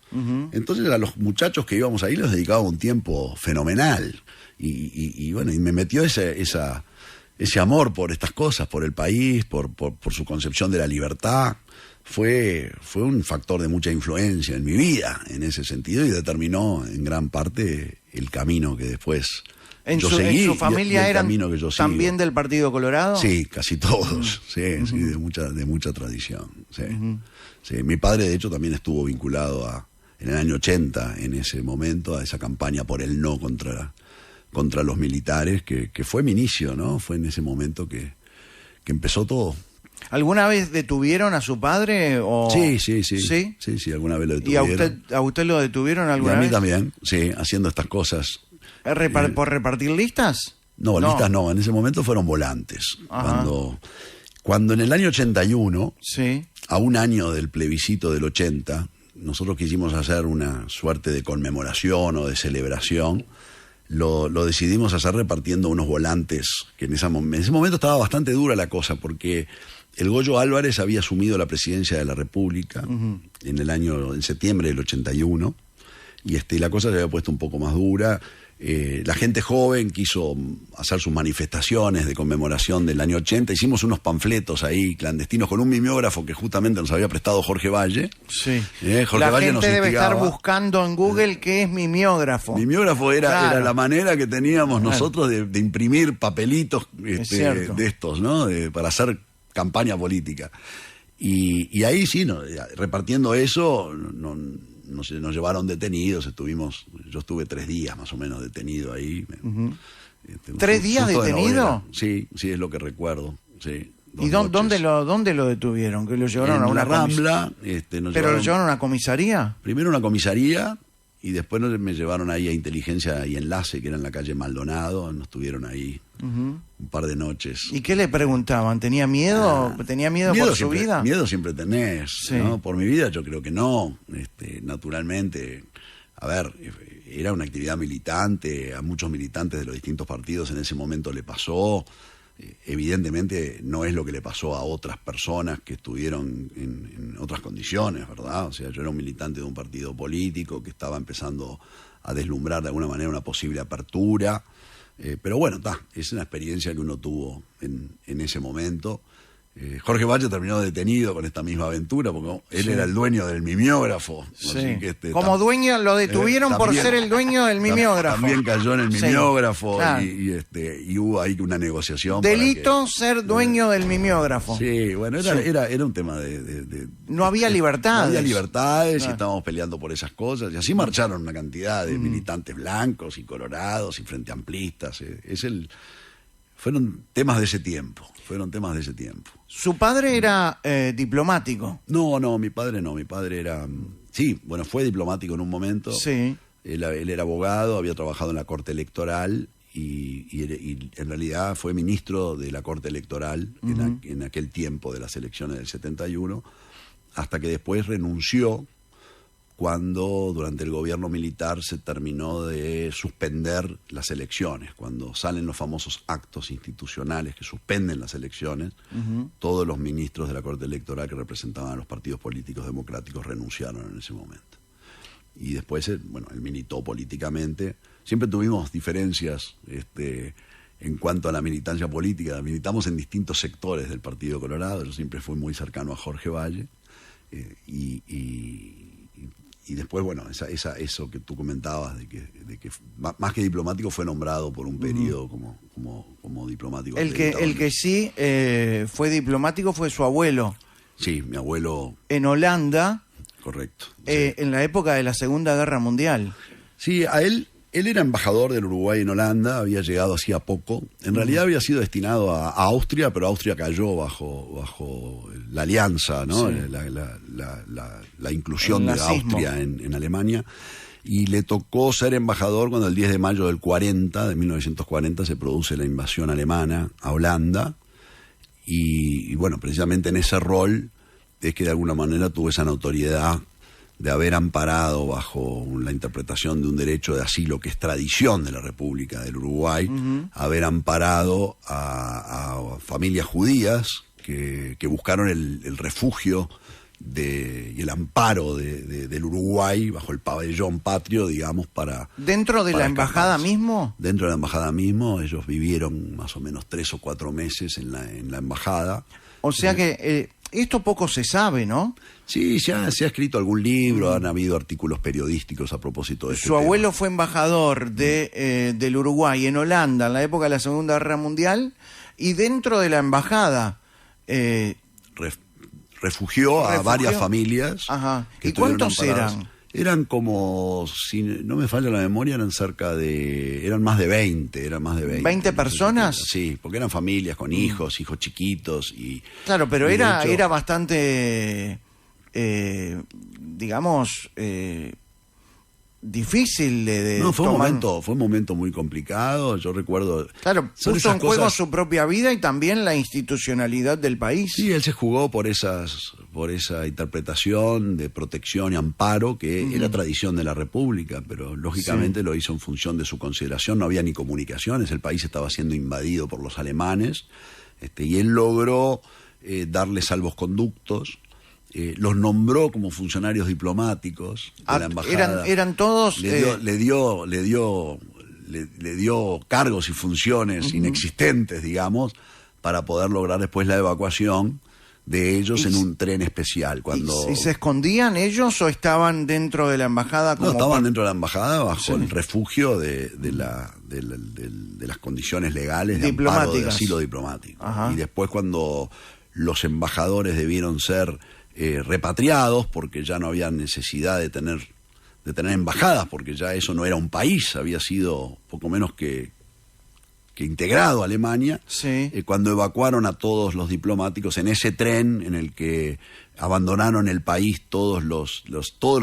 Speaker 4: Entonces a los muchachos que íbamos ahí los dedicaba un tiempo fenomenal, y bueno, y me metió ese amor por estas cosas, por el país, por su concepción de la libertad. Fue un factor de mucha influencia en mi vida en ese sentido, y determinó en gran parte el camino que después
Speaker 3: ¿En
Speaker 4: yo
Speaker 3: su
Speaker 4: seguí,
Speaker 3: familia
Speaker 4: y el
Speaker 3: eran
Speaker 4: camino que yo sigo.
Speaker 3: también del Partido Colorado?
Speaker 4: Sí, casi todos, sí, de mucha tradición. Sí. Sí, mi padre de hecho también estuvo vinculado en el año 80, en ese momento, a esa campaña por el no contra los militares, que fue mi inicio, ¿no? Fue en ese momento que empezó todo.
Speaker 3: ¿Alguna vez detuvieron a su padre? O...
Speaker 4: Sí,
Speaker 3: ¿Sí?
Speaker 4: alguna vez lo
Speaker 3: ¿Y
Speaker 4: detuvieron.
Speaker 3: a usted lo detuvieron
Speaker 4: Y
Speaker 3: alguna
Speaker 4: a mí
Speaker 3: vez?
Speaker 4: también, sí, haciendo estas cosas.
Speaker 3: ¿Por repartir listas?
Speaker 4: No, listas no, en ese momento fueron volantes.
Speaker 3: Ajá.
Speaker 4: Cuando en el año 81,
Speaker 3: Sí.
Speaker 4: a un año del plebiscito del 80, nosotros quisimos hacer una suerte de conmemoración o de celebración. Lo decidimos hacer repartiendo unos volantes, que en ese momento estaba bastante dura la cosa, porque el Goyo Álvarez había asumido la presidencia de la República en septiembre del 81, y la cosa se había puesto un poco más dura. La gente joven quiso hacer sus manifestaciones de conmemoración del año 80. Hicimos unos panfletos ahí clandestinos con un mimeógrafo que justamente nos había prestado Jorge Valle.
Speaker 3: Sí.
Speaker 4: Jorge
Speaker 3: La
Speaker 4: Valle nos
Speaker 3: gente debe estar
Speaker 4: instigaba.
Speaker 3: buscando en Google qué es mimeógrafo.
Speaker 4: Mimeógrafo era
Speaker 3: Claro.
Speaker 4: la manera que teníamos
Speaker 3: Claro.
Speaker 4: nosotros de imprimir papelitos
Speaker 3: cierto.
Speaker 4: de estos, ¿no? Para hacer campaña política. Y ahí sí, repartiendo eso, nos llevaron detenidos, yo estuve 3 días más o menos detenido ahí.
Speaker 3: ¿3 días
Speaker 4: Justo de
Speaker 3: detenido?
Speaker 4: novela. Sí, es lo que recuerdo, sí.
Speaker 3: ¿Y dónde lo detuvieron? ¿Que lo llevaron
Speaker 4: en
Speaker 3: a una
Speaker 4: la Rambla, nos
Speaker 3: ¿Pero lo llevaron a una comisaría?
Speaker 4: primero a una comisaría, y después me llevaron ahí a Inteligencia y Enlace, que era en la calle Maldonado. Nos tuvieron ahí un par de noches.
Speaker 3: ¿Y qué le preguntaban? ¿Tenía miedo? ¿Tenía miedo por su vida?
Speaker 4: Miedo siempre tenés,
Speaker 3: Sí.
Speaker 4: ¿no? Por mi vida yo creo que no. Naturalmente, a ver, era una actividad militante, a muchos militantes de los distintos partidos en ese momento le pasó. Evidentemente no es lo que le pasó a otras personas que estuvieron en otras condiciones, ¿verdad? O sea, yo era un militante de un partido político que estaba empezando a deslumbrar de alguna manera una posible apertura, pero bueno, es una experiencia que uno tuvo en ese momento, Jorge Valle terminó detenido con esta misma aventura, porque él era el dueño del mimeógrafo.
Speaker 3: Sí.
Speaker 4: Así que
Speaker 3: Como dueño, lo detuvieron por
Speaker 4: también-
Speaker 3: ser el dueño del mimeógrafo.
Speaker 4: También cayó en el
Speaker 3: Sí,
Speaker 4: mimeógrafo
Speaker 3: claro.
Speaker 4: y hubo ahí una negociación. para
Speaker 3: Delito
Speaker 4: que-
Speaker 3: ser dueño del mimeógrafo.
Speaker 4: Sí, bueno, era un tema
Speaker 3: No había libertades.
Speaker 4: No había libertades
Speaker 3: Claro.
Speaker 4: y estábamos peleando por esas cosas. Y así marcharon una cantidad de militantes blancos y colorados y frente amplistas. Fueron temas de ese tiempo.
Speaker 3: Su padre era diplomático.
Speaker 4: No, mi padre no. Mi padre era... Sí, bueno, fue diplomático en un momento.
Speaker 3: Sí.
Speaker 4: Él era abogado, había trabajado en la Corte Electoral y en realidad fue ministro de la Corte Electoral en aquel tiempo de las elecciones del 71, hasta que después renunció cuando durante el gobierno militar se terminó de suspender las elecciones. Cuando salen los famosos actos institucionales que suspenden las elecciones, todos los ministros de la Corte Electoral que representaban a los partidos políticos democráticos renunciaron en ese momento. Y después, él militó políticamente. Siempre tuvimos diferencias en cuanto a la militancia política. Militamos en distintos sectores del Partido Colorado. Yo siempre fui muy cercano a Jorge Valle. Y después, eso que tú comentabas, de que más que diplomático fue nombrado por un periodo como diplomático.
Speaker 3: El que sí fue diplomático fue su abuelo.
Speaker 4: Sí, mi abuelo,
Speaker 3: En Holanda,
Speaker 4: correcto.
Speaker 3: en la época de la Segunda Guerra Mundial.
Speaker 4: Sí, él era embajador del Uruguay en Holanda, había llegado hacía poco. En realidad había sido destinado a Austria, pero Austria cayó bajo la alianza, ¿no?
Speaker 3: Sí.
Speaker 4: La inclusión
Speaker 3: El
Speaker 4: de
Speaker 3: nazismo.
Speaker 4: Austria en Alemania. Y le tocó ser embajador cuando el 10 de mayo de 1940, se produce la invasión alemana a Holanda. Y bueno, precisamente en ese rol es que de alguna manera tuvo esa notoriedad de haber amparado bajo la interpretación de un derecho de asilo que es tradición de la República del Uruguay, haber amparado a familias judías que buscaron el refugio y el amparo del Uruguay bajo el pabellón patrio, digamos, para...
Speaker 3: ¿Dentro de
Speaker 4: para
Speaker 3: la embajada
Speaker 4: escaparse.
Speaker 3: mismo?
Speaker 4: Dentro de la embajada mismo, ellos vivieron más o menos 3 o 4 meses en la embajada.
Speaker 3: O sea que esto poco se sabe, ¿no?
Speaker 4: Sí, se ha escrito algún libro, han habido artículos periodísticos a propósito de este
Speaker 3: Su
Speaker 4: tema.
Speaker 3: abuelo fue embajador del Uruguay en Holanda en la época de la Segunda Guerra Mundial y dentro de la embajada...
Speaker 4: Refugió a varias familias.
Speaker 3: Ajá.
Speaker 4: que
Speaker 3: ¿Y
Speaker 4: estuvieron
Speaker 3: cuántos
Speaker 4: amparadas.
Speaker 3: eran?
Speaker 4: Eran como, si no me falla la memoria, eran más de 20, eran más de 20.
Speaker 3: ¿20 personas?
Speaker 4: Sí, porque eran familias con hijos chiquitos y...
Speaker 3: Claro, pero
Speaker 4: y de
Speaker 3: era
Speaker 4: hecho-
Speaker 3: bastante, digamos, difícil de
Speaker 4: No, fue
Speaker 3: tomar.
Speaker 4: un momento muy complicado, yo recuerdo...
Speaker 3: Claro,
Speaker 4: son
Speaker 3: puso
Speaker 4: esas
Speaker 3: en juego
Speaker 4: cosas-
Speaker 3: su propia vida y también la institucionalidad del país.
Speaker 4: Sí, él se jugó por esa interpretación de protección y amparo que era tradición de la República, pero lógicamente lo hizo en función de su consideración. No había ni comunicaciones, el país estaba siendo invadido por los alemanes, y él logró darle salvoconductos, los nombró como funcionarios diplomáticos de la embajada.
Speaker 3: Eran todos...
Speaker 4: Le dio cargos y funciones inexistentes, digamos, para poder lograr después la evacuación de ellos en un tren especial.
Speaker 3: ¿Y se escondían ellos o estaban dentro de la embajada?
Speaker 4: No, estaban dentro de la embajada bajo
Speaker 3: Sí.
Speaker 4: el refugio de las condiciones legales de amparo de
Speaker 3: Diplomáticas.
Speaker 4: asilo diplomático.
Speaker 3: Ajá.
Speaker 4: Y después cuando los embajadores debieron ser repatriados, porque ya no había necesidad de tener embajadas, porque ya eso no era un país, había sido poco menos que integrado a Alemania.
Speaker 3: Sí.
Speaker 4: Cuando evacuaron a todos los diplomáticos en ese tren en el que abandonaron el país todos los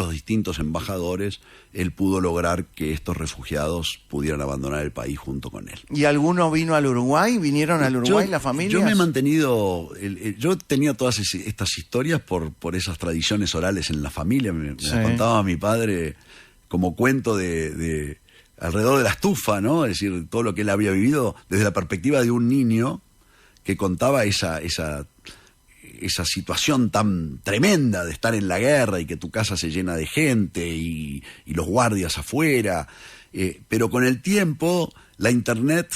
Speaker 4: distintos embajadores, él pudo lograr que estos refugiados pudieran abandonar el país junto con él.
Speaker 3: ¿Y alguno vino al Uruguay? ¿Vinieron al Uruguay las familias?
Speaker 4: Yo me he mantenido, yo tenía todas estas historias por esas tradiciones orales en la familia, me
Speaker 3: Sí.
Speaker 4: las contaba mi padre como cuento de alrededor de la estufa, ¿no? Es decir, todo lo que él había vivido desde la perspectiva de un niño que contaba esa esa situación tan tremenda de estar en la guerra y que tu casa se llena de gente y los guardias afuera. Pero con el tiempo, la Internet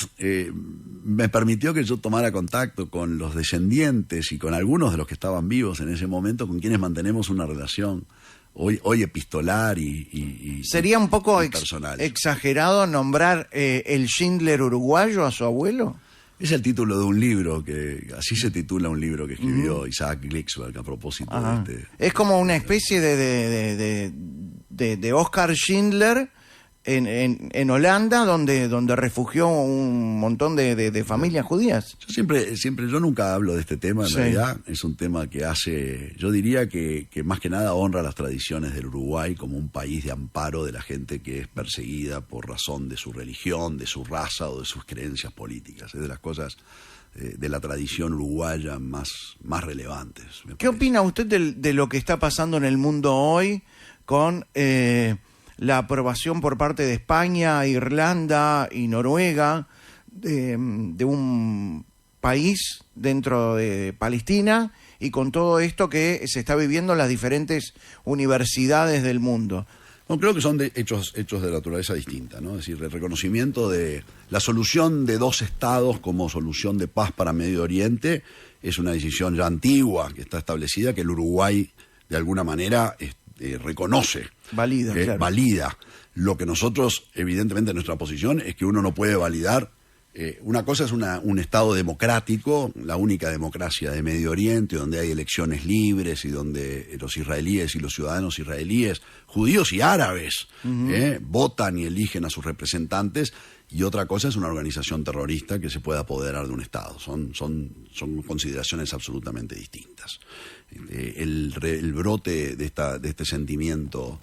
Speaker 4: me permitió que yo tomara contacto con los descendientes y con algunos de los que estaban vivos en ese momento, con quienes mantenemos una relación hoy epistolar y
Speaker 3: ¿Sería un poco
Speaker 4: personal.
Speaker 3: exagerado nombrar el Schindler uruguayo a su abuelo?
Speaker 4: Es el título de un libro, así se titula un libro que escribió Isaac Glicksberg a propósito de este...
Speaker 3: Es como una especie de Oscar Schindler en Holanda, donde refugió un montón de familias judías.
Speaker 4: Yo nunca hablo de este tema, en realidad es un tema que yo diría que más que nada honra las tradiciones del Uruguay como un país de amparo de la gente que es perseguida por razón de su religión, de su raza o de sus creencias políticas. Es de las cosas de la tradición uruguaya más relevantes.
Speaker 3: ¿Qué opina usted de lo que está pasando en el mundo hoy con la aprobación por parte de España, Irlanda y Noruega de un país dentro de Palestina, y con todo esto que se está viviendo en las diferentes universidades del mundo?
Speaker 4: No, creo que son hechos de naturaleza distinta, ¿no? Es decir, el reconocimiento de la solución de dos estados como solución de paz para Medio Oriente es una decisión ya antigua, que está establecida, que el Uruguay de alguna manera reconoce.
Speaker 3: Valida, claro.
Speaker 4: Valida. Lo que nosotros, evidentemente, nuestra posición es que uno no puede validar. Una cosa es un Estado democrático, la única democracia de Medio Oriente, donde hay elecciones libres y donde los israelíes y los ciudadanos israelíes, judíos y árabes, votan y eligen a sus representantes. Y otra cosa es una organización terrorista que se puede apoderar de un Estado. Son consideraciones absolutamente distintas. El brote de este sentimiento,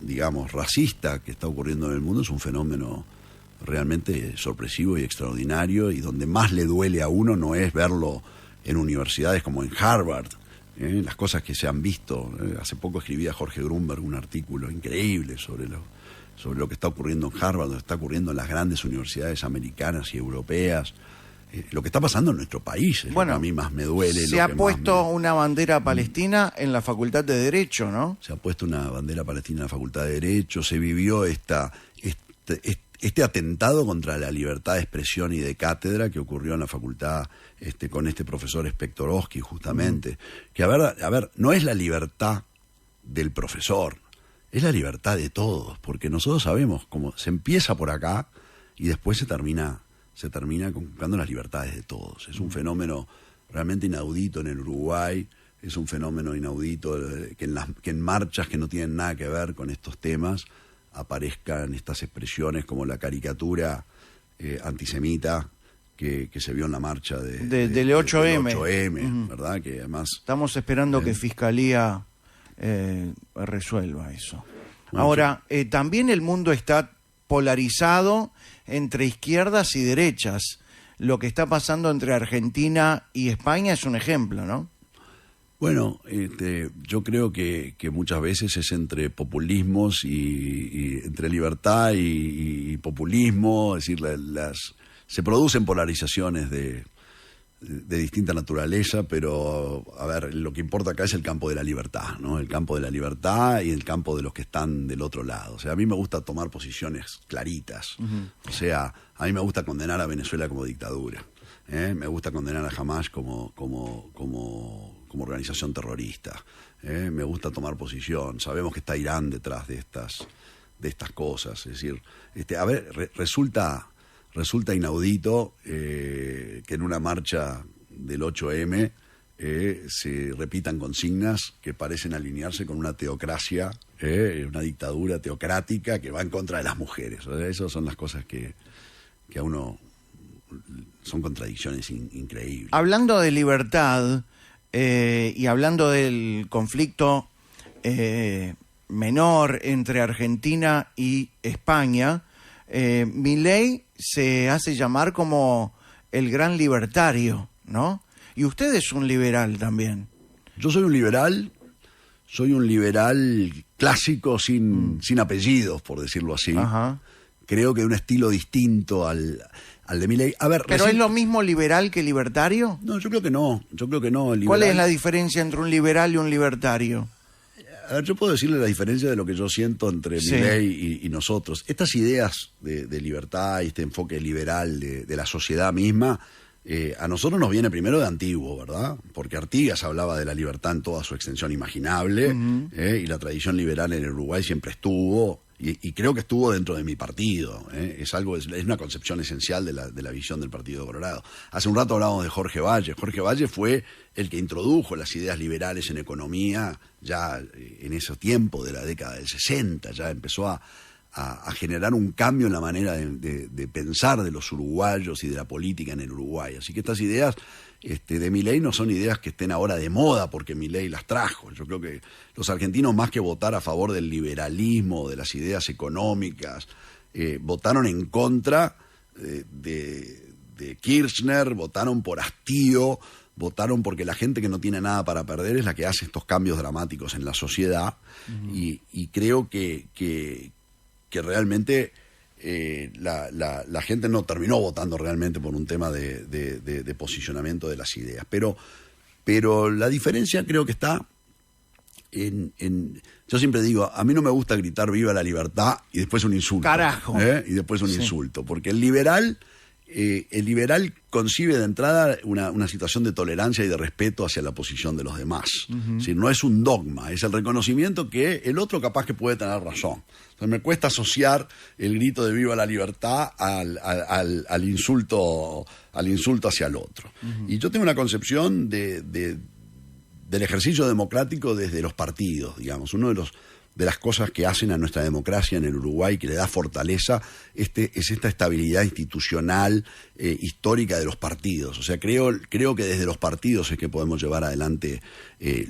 Speaker 4: digamos, racista que está ocurriendo en el mundo es un fenómeno realmente sorpresivo y extraordinario, y donde más le duele a uno no es verlo en universidades como en Harvard, las cosas que se han visto. Hace poco escribía Jorge Grunberg un artículo increíble sobre lo que está ocurriendo en Harvard, lo que está ocurriendo en las grandes universidades americanas y europeas. Lo que está pasando en nuestro país es lo que a mí más me duele.
Speaker 3: Se ha puesto una bandera palestina en la Facultad de Derecho, ¿no?
Speaker 4: Se ha puesto una bandera palestina en la Facultad de Derecho, se vivió este atentado contra la libertad de expresión y de cátedra que ocurrió en la facultad con este profesor Spektorowski, justamente. Que, a ver, no es la libertad del profesor, es la libertad de todos, porque nosotros sabemos cómo se empieza por acá y después se termina conquistando las libertades de todos. Es un fenómeno realmente inaudito en el Uruguay, es un fenómeno inaudito que en marchas que no tienen nada que ver con estos temas aparezcan estas expresiones como la caricatura antisemita que se vio en la marcha del 8M, ¿verdad? Que además
Speaker 3: estamos esperando que Fiscalía resuelva eso. Ahora, también el mundo está polarizado entre izquierdas y derechas. Lo que está pasando entre Argentina y España es un ejemplo, ¿no?
Speaker 4: Bueno, yo creo que muchas veces es entre populismos y entre libertad y populismo, es decir, se producen polarizaciones de distinta naturaleza, pero a ver, lo que importa acá es el campo de la libertad, ¿no? El campo de la libertad y el campo de los que están del otro lado. O sea, a mí me gusta tomar posiciones claritas. O sea, a mí me gusta condenar a Venezuela como dictadura. Me gusta condenar a Hamas como organización terrorista. Me gusta tomar posición. Sabemos que está Irán detrás de estas cosas. Es decir, resulta inaudito que en una marcha del 8M se repitan consignas que parecen alinearse con una teocracia, una dictadura teocrática que va en contra de las mujeres. O sea, esas son las cosas que a uno son contradicciones increíbles.
Speaker 3: Hablando de libertad y hablando del conflicto menor entre Argentina y España, Milei se hace llamar como el gran libertario, ¿no? Y usted es un liberal también.
Speaker 4: Yo soy un liberal clásico sin apellidos, por decirlo así.
Speaker 3: Ajá.
Speaker 4: Creo que de un estilo distinto al al de Milei. A ver,
Speaker 3: ¿Pero es lo mismo liberal que libertario?
Speaker 4: No, yo creo que no. El
Speaker 3: ¿Cuál es
Speaker 4: liberal-
Speaker 3: la diferencia entre un liberal y un libertario?
Speaker 4: A ver, yo puedo decirle la diferencia de lo que yo siento entre
Speaker 3: Sí.
Speaker 4: Milei y nosotros. Estas ideas de libertad y este enfoque liberal de la sociedad misma, a nosotros nos viene primero de antiguo, ¿verdad? Porque Artigas hablaba de la libertad en toda su extensión imaginable, y la tradición liberal en el Uruguay siempre estuvo, y creo que estuvo dentro de mi partido. Es una concepción esencial de la visión del Partido Colorado. Hace un rato hablábamos de Jorge Valle. Jorge Valle fue el que introdujo las ideas liberales en economía ya en ese tiempo de la década del 60, ya empezó a generar un cambio en la manera de pensar de los uruguayos y de la política en el Uruguay. Así que estas ideas de Milei no son ideas que estén ahora de moda porque Milei las trajo. Yo creo que los argentinos, más que votar a favor del liberalismo, de las ideas económicas, votaron en contra de Kirchner, votaron por hastío, votaron porque la gente que no tiene nada para perder es la que hace estos cambios dramáticos en la sociedad. Y creo que realmente la gente no terminó votando realmente por un tema de posicionamiento de las ideas. Pero la diferencia creo que está yo siempre digo, a mí no me gusta gritar viva la libertad y después un insulto.
Speaker 3: Carajo.
Speaker 4: Y después un
Speaker 3: Sí.
Speaker 4: insulto. Porque el liberal concibe de entrada una situación de tolerancia y de respeto hacia la posición de los demás. Es decir, no es un dogma, es el reconocimiento que el otro capaz que puede tener razón. Entonces me cuesta asociar el grito de viva la libertad al insulto hacia el otro. Y yo tengo una concepción del ejercicio democrático desde los partidos, digamos. Uno de las cosas que hacen a nuestra democracia en el Uruguay, que le da fortaleza, es esta estabilidad institucional histórica de los partidos. O sea, creo que desde los partidos es que podemos llevar adelante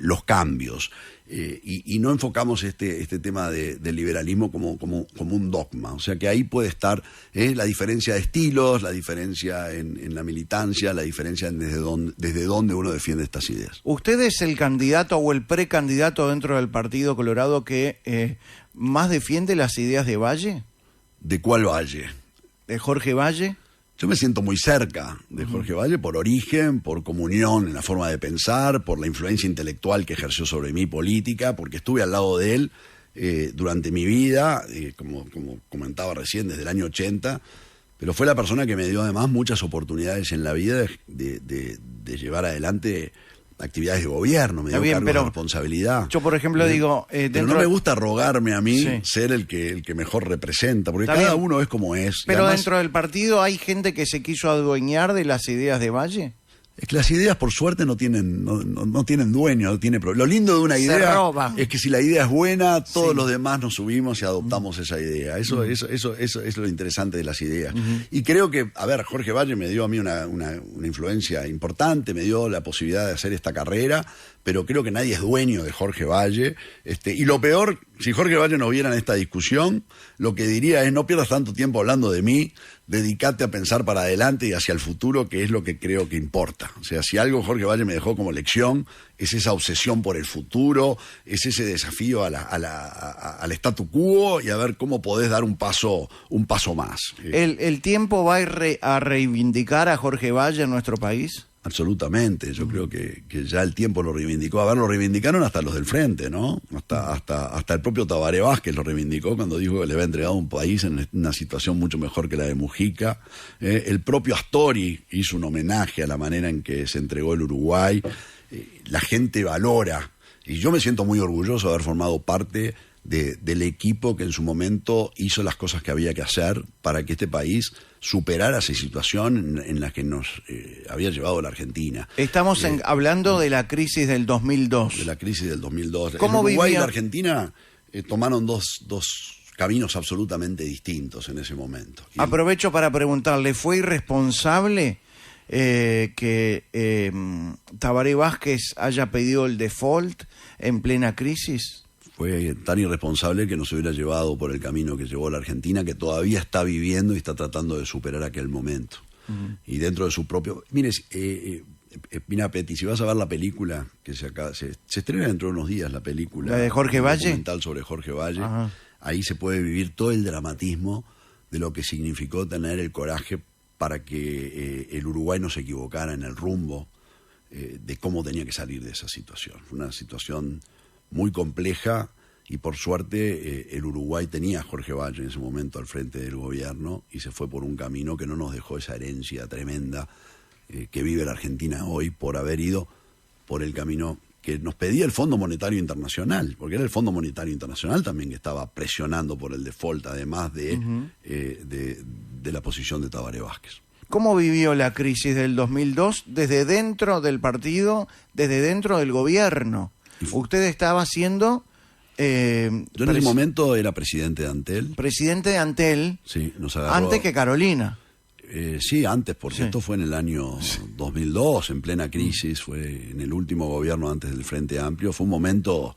Speaker 4: los cambios. Y no enfocamos este tema del liberalismo como un dogma. O sea que ahí puede estar la diferencia de estilos, la diferencia en la militancia, la diferencia en desde dónde uno defiende estas ideas.
Speaker 3: ¿Usted es el candidato o el precandidato dentro del Partido Colorado que más defiende las ideas de Valle?
Speaker 4: ¿De cuál Valle?
Speaker 3: ¿De Jorge Valle?
Speaker 4: Yo me siento muy cerca de Jorge Valle por origen, por comunión en la forma de pensar, por la influencia intelectual que ejerció sobre mi política, porque estuve al lado de él durante mi vida, como comentaba recién, desde el año 80, pero fue la persona que me dio además muchas oportunidades en la vida de llevar adelante actividades de gobierno, me dio cargos de responsabilidad.
Speaker 3: Yo, por ejemplo, digo...
Speaker 4: pero no me gusta rogarme a mí
Speaker 3: Sí.
Speaker 4: ser el que mejor representa, porque
Speaker 3: Está
Speaker 4: cada
Speaker 3: bien.
Speaker 4: uno es como es. Y
Speaker 3: Pero
Speaker 4: además,
Speaker 3: dentro del partido hay gente que se quiso adueñar de las ideas de Valle.
Speaker 4: es que las ideas, por suerte, no tienen dueño, no tiene problema. Lo lindo de una
Speaker 3: Se
Speaker 4: idea
Speaker 3: roban.
Speaker 4: es que si la idea es buena, todos
Speaker 3: Sí.
Speaker 4: los demás nos subimos y adoptamos esa idea. Eso es lo interesante de las ideas. Y creo que, a ver, Jorge Valle me dio a mí una influencia importante, me dio la posibilidad de hacer esta carrera, pero creo que nadie es dueño de Jorge Valle. Y lo peor, si Jorge Valle no viera en esta discusión, lo que diría es: no pierdas tanto tiempo hablando de mí, dedicate a pensar para adelante y hacia el futuro, que es lo que creo que importa. O sea, si algo Jorge Valle me dejó como lección, es esa obsesión por el futuro, es ese desafío al statu quo y a ver cómo podés dar un paso más.
Speaker 3: ¿El tiempo va a reivindicar a Jorge Valle en nuestro país?
Speaker 4: Absolutamente, yo creo que ya el tiempo lo reivindicó. A ver, lo reivindicaron hasta los del frente, ¿no? Hasta el propio Tabaré Vázquez lo reivindicó cuando dijo que le había entregado un país en una situación mucho mejor que la de Mujica. El propio Astori hizo un homenaje a la manera en que se entregó el Uruguay. La gente valora, y yo me siento muy orgulloso de haber formado parte del equipo que en su momento hizo las cosas que había que hacer para que este país superara esa situación en la que nos había llevado la Argentina.
Speaker 3: Estamos hablando de la crisis del 2002.
Speaker 4: De la crisis del 2002.
Speaker 3: ¿Cómo
Speaker 4: el Uruguay y
Speaker 3: vivía?
Speaker 4: la Argentina tomaron dos caminos absolutamente distintos en ese momento. Y
Speaker 3: Aprovecho para preguntarle, ¿fue irresponsable que Tabaré Vázquez haya pedido el default en plena crisis?
Speaker 4: fue tan irresponsable que nos hubiera llevado por el camino que llevó la Argentina, que todavía está viviendo y está tratando de superar aquel momento. Y dentro de su propio... Mire, Pina Petty, si vas a ver la película, que se estrena dentro de unos días, la película...
Speaker 3: ¿La de Jorge Valle?
Speaker 4: Documental sobre Jorge Valle.
Speaker 3: Ajá.
Speaker 4: Ahí se puede vivir todo el dramatismo de lo que significó tener el coraje para que el Uruguay no se equivocara en el rumbo de cómo tenía que salir de esa situación. Fue una situación muy compleja y por suerte el Uruguay tenía a Jorge Valle en ese momento al frente del gobierno y se fue por un camino que no nos dejó esa herencia tremenda que vive la Argentina hoy por haber ido por el camino que nos pedía el Fondo Monetario Internacional, porque era el Fondo Monetario Internacional también que estaba presionando por el default, además de la posición de Tabaré Vázquez.
Speaker 3: ¿Cómo vivió la crisis del 2002 desde dentro del partido, desde dentro del gobierno? Usted estaba siendo...
Speaker 4: yo en ese momento era presidente de Antel.
Speaker 3: Presidente de Antel,
Speaker 4: Sí, nos agarró,
Speaker 3: antes que Carolina.
Speaker 4: Sí, antes, porque
Speaker 3: Sí.
Speaker 4: esto fue en el año 2002, en plena crisis, fue en el último gobierno antes del Frente Amplio. Fue un momento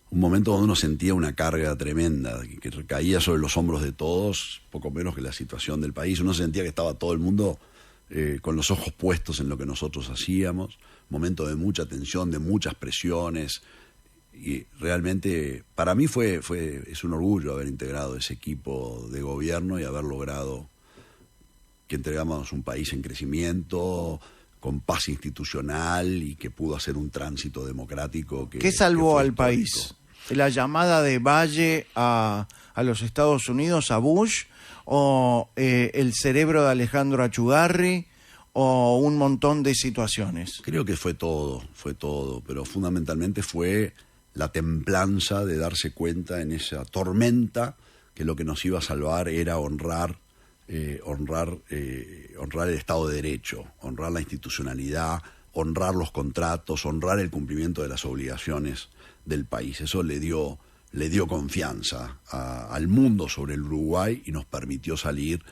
Speaker 4: donde uno sentía una carga tremenda que recaía sobre los hombros de todos, poco menos que la situación del país. Uno sentía que estaba todo el mundo con los ojos puestos en lo que nosotros hacíamos. Momento de mucha tensión, de muchas presiones. Y realmente, para mí es un orgullo haber integrado ese equipo de gobierno y haber logrado que entregamos un país en crecimiento, con paz institucional y que pudo hacer un tránsito democrático.
Speaker 3: ¿Qué salvó
Speaker 4: fue
Speaker 3: al
Speaker 4: histórico.
Speaker 3: país? ¿La llamada de Valle a los Estados Unidos, a Bush? ¿O el cerebro de Alejandro Achugarri? ¿O un montón de situaciones?
Speaker 4: Creo que fue todo, pero fundamentalmente fue la templanza de darse cuenta en esa tormenta que lo que nos iba a salvar era honrar el Estado de Derecho, honrar la institucionalidad, honrar los contratos, honrar el cumplimiento de las obligaciones del país. Eso le dio confianza al mundo sobre el Uruguay y nos permitió salir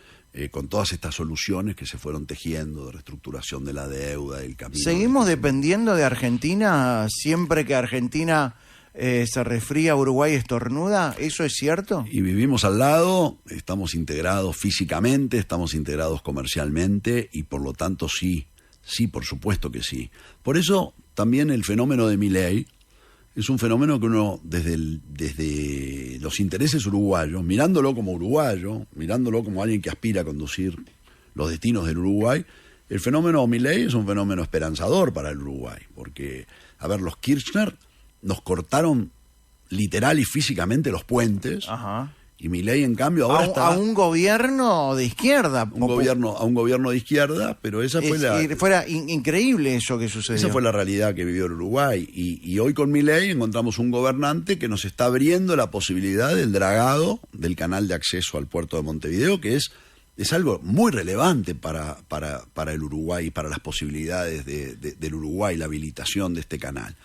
Speaker 4: con todas estas soluciones que se fueron tejiendo de reestructuración de la deuda, del camino.
Speaker 3: ¿Seguimos dependiendo de Argentina siempre que Argentina se resfría, Uruguay estornuda? ¿Eso es cierto?
Speaker 4: Y vivimos al lado, estamos integrados físicamente, estamos integrados comercialmente y por lo tanto sí, por supuesto que sí. Por eso también el fenómeno de Milei es un fenómeno que uno desde los intereses uruguayos, mirándolo como uruguayo, mirándolo como alguien que aspira a conducir los destinos del Uruguay, el fenómeno Milei es un fenómeno esperanzador para el Uruguay, porque, a ver, los Kirchner nos cortaron literal y físicamente los puentes.
Speaker 3: Ajá.
Speaker 4: Y Milei, en cambio, ahora está
Speaker 3: A un gobierno de izquierda.
Speaker 4: a un gobierno de izquierda, pero esa fue
Speaker 3: Fuera increíble eso que sucedió.
Speaker 4: esa fue la realidad que vivió el Uruguay. Y hoy con Milei encontramos un gobernante que nos está abriendo la posibilidad del dragado del canal de acceso al puerto de Montevideo, que es algo muy relevante para el Uruguay y para las posibilidades del Uruguay, la habilitación de este canal.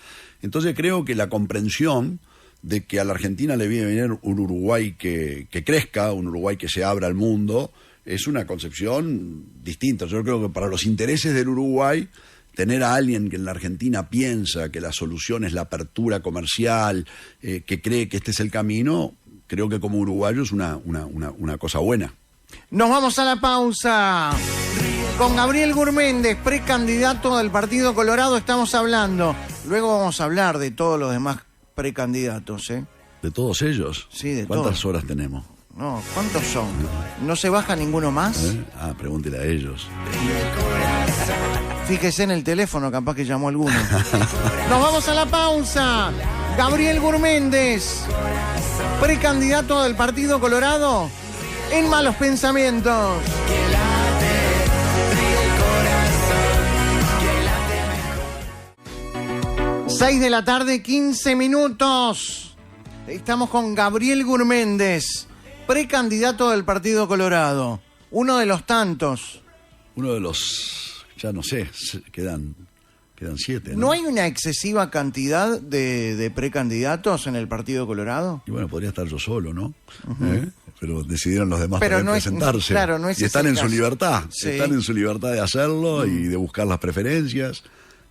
Speaker 4: Entonces creo que la comprensión de que a la Argentina le viene a venir un Uruguay que crezca, un Uruguay que se abra al mundo, es una concepción distinta. Yo creo que para los intereses del Uruguay, tener a alguien que en la Argentina piensa que la solución es la apertura comercial, que cree que este es el camino, creo que como uruguayo es una cosa buena.
Speaker 3: Nos vamos a la pausa. Con Gabriel Gurméndez, precandidato del Partido Colorado, estamos hablando. Luego vamos a hablar de todos los demás precandidatos, ¿eh?
Speaker 4: ¿De todos ellos?
Speaker 3: Sí, de
Speaker 4: ¿Cuántas
Speaker 3: todos.
Speaker 4: horas tenemos?
Speaker 3: No, ¿cuántos son? ¿No se baja ninguno más?
Speaker 4: Pregúntele a ellos.
Speaker 3: Fíjese en el teléfono, capaz que llamó alguno. Nos vamos a la pausa. Gabriel Gurméndez, precandidato del Partido Colorado, en Malos Pensamientos. 6 de la tarde, 15 minutos. Estamos con Gabriel Gurméndez, precandidato del Partido Colorado. Uno de los tantos.
Speaker 4: Uno de los, ya no sé, quedan 7.
Speaker 3: ¿No hay una excesiva cantidad de precandidatos en el Partido Colorado?
Speaker 4: Y bueno, podría estar yo solo, ¿no? Pero decidieron los demás
Speaker 3: Pero
Speaker 4: también
Speaker 3: no es-
Speaker 4: presentarse.
Speaker 3: claro, no es
Speaker 4: y están
Speaker 3: ese
Speaker 4: en
Speaker 3: el
Speaker 4: su
Speaker 3: caso.
Speaker 4: libertad.
Speaker 3: Sí.
Speaker 4: Están en su libertad de hacerlo y de buscar las preferencias.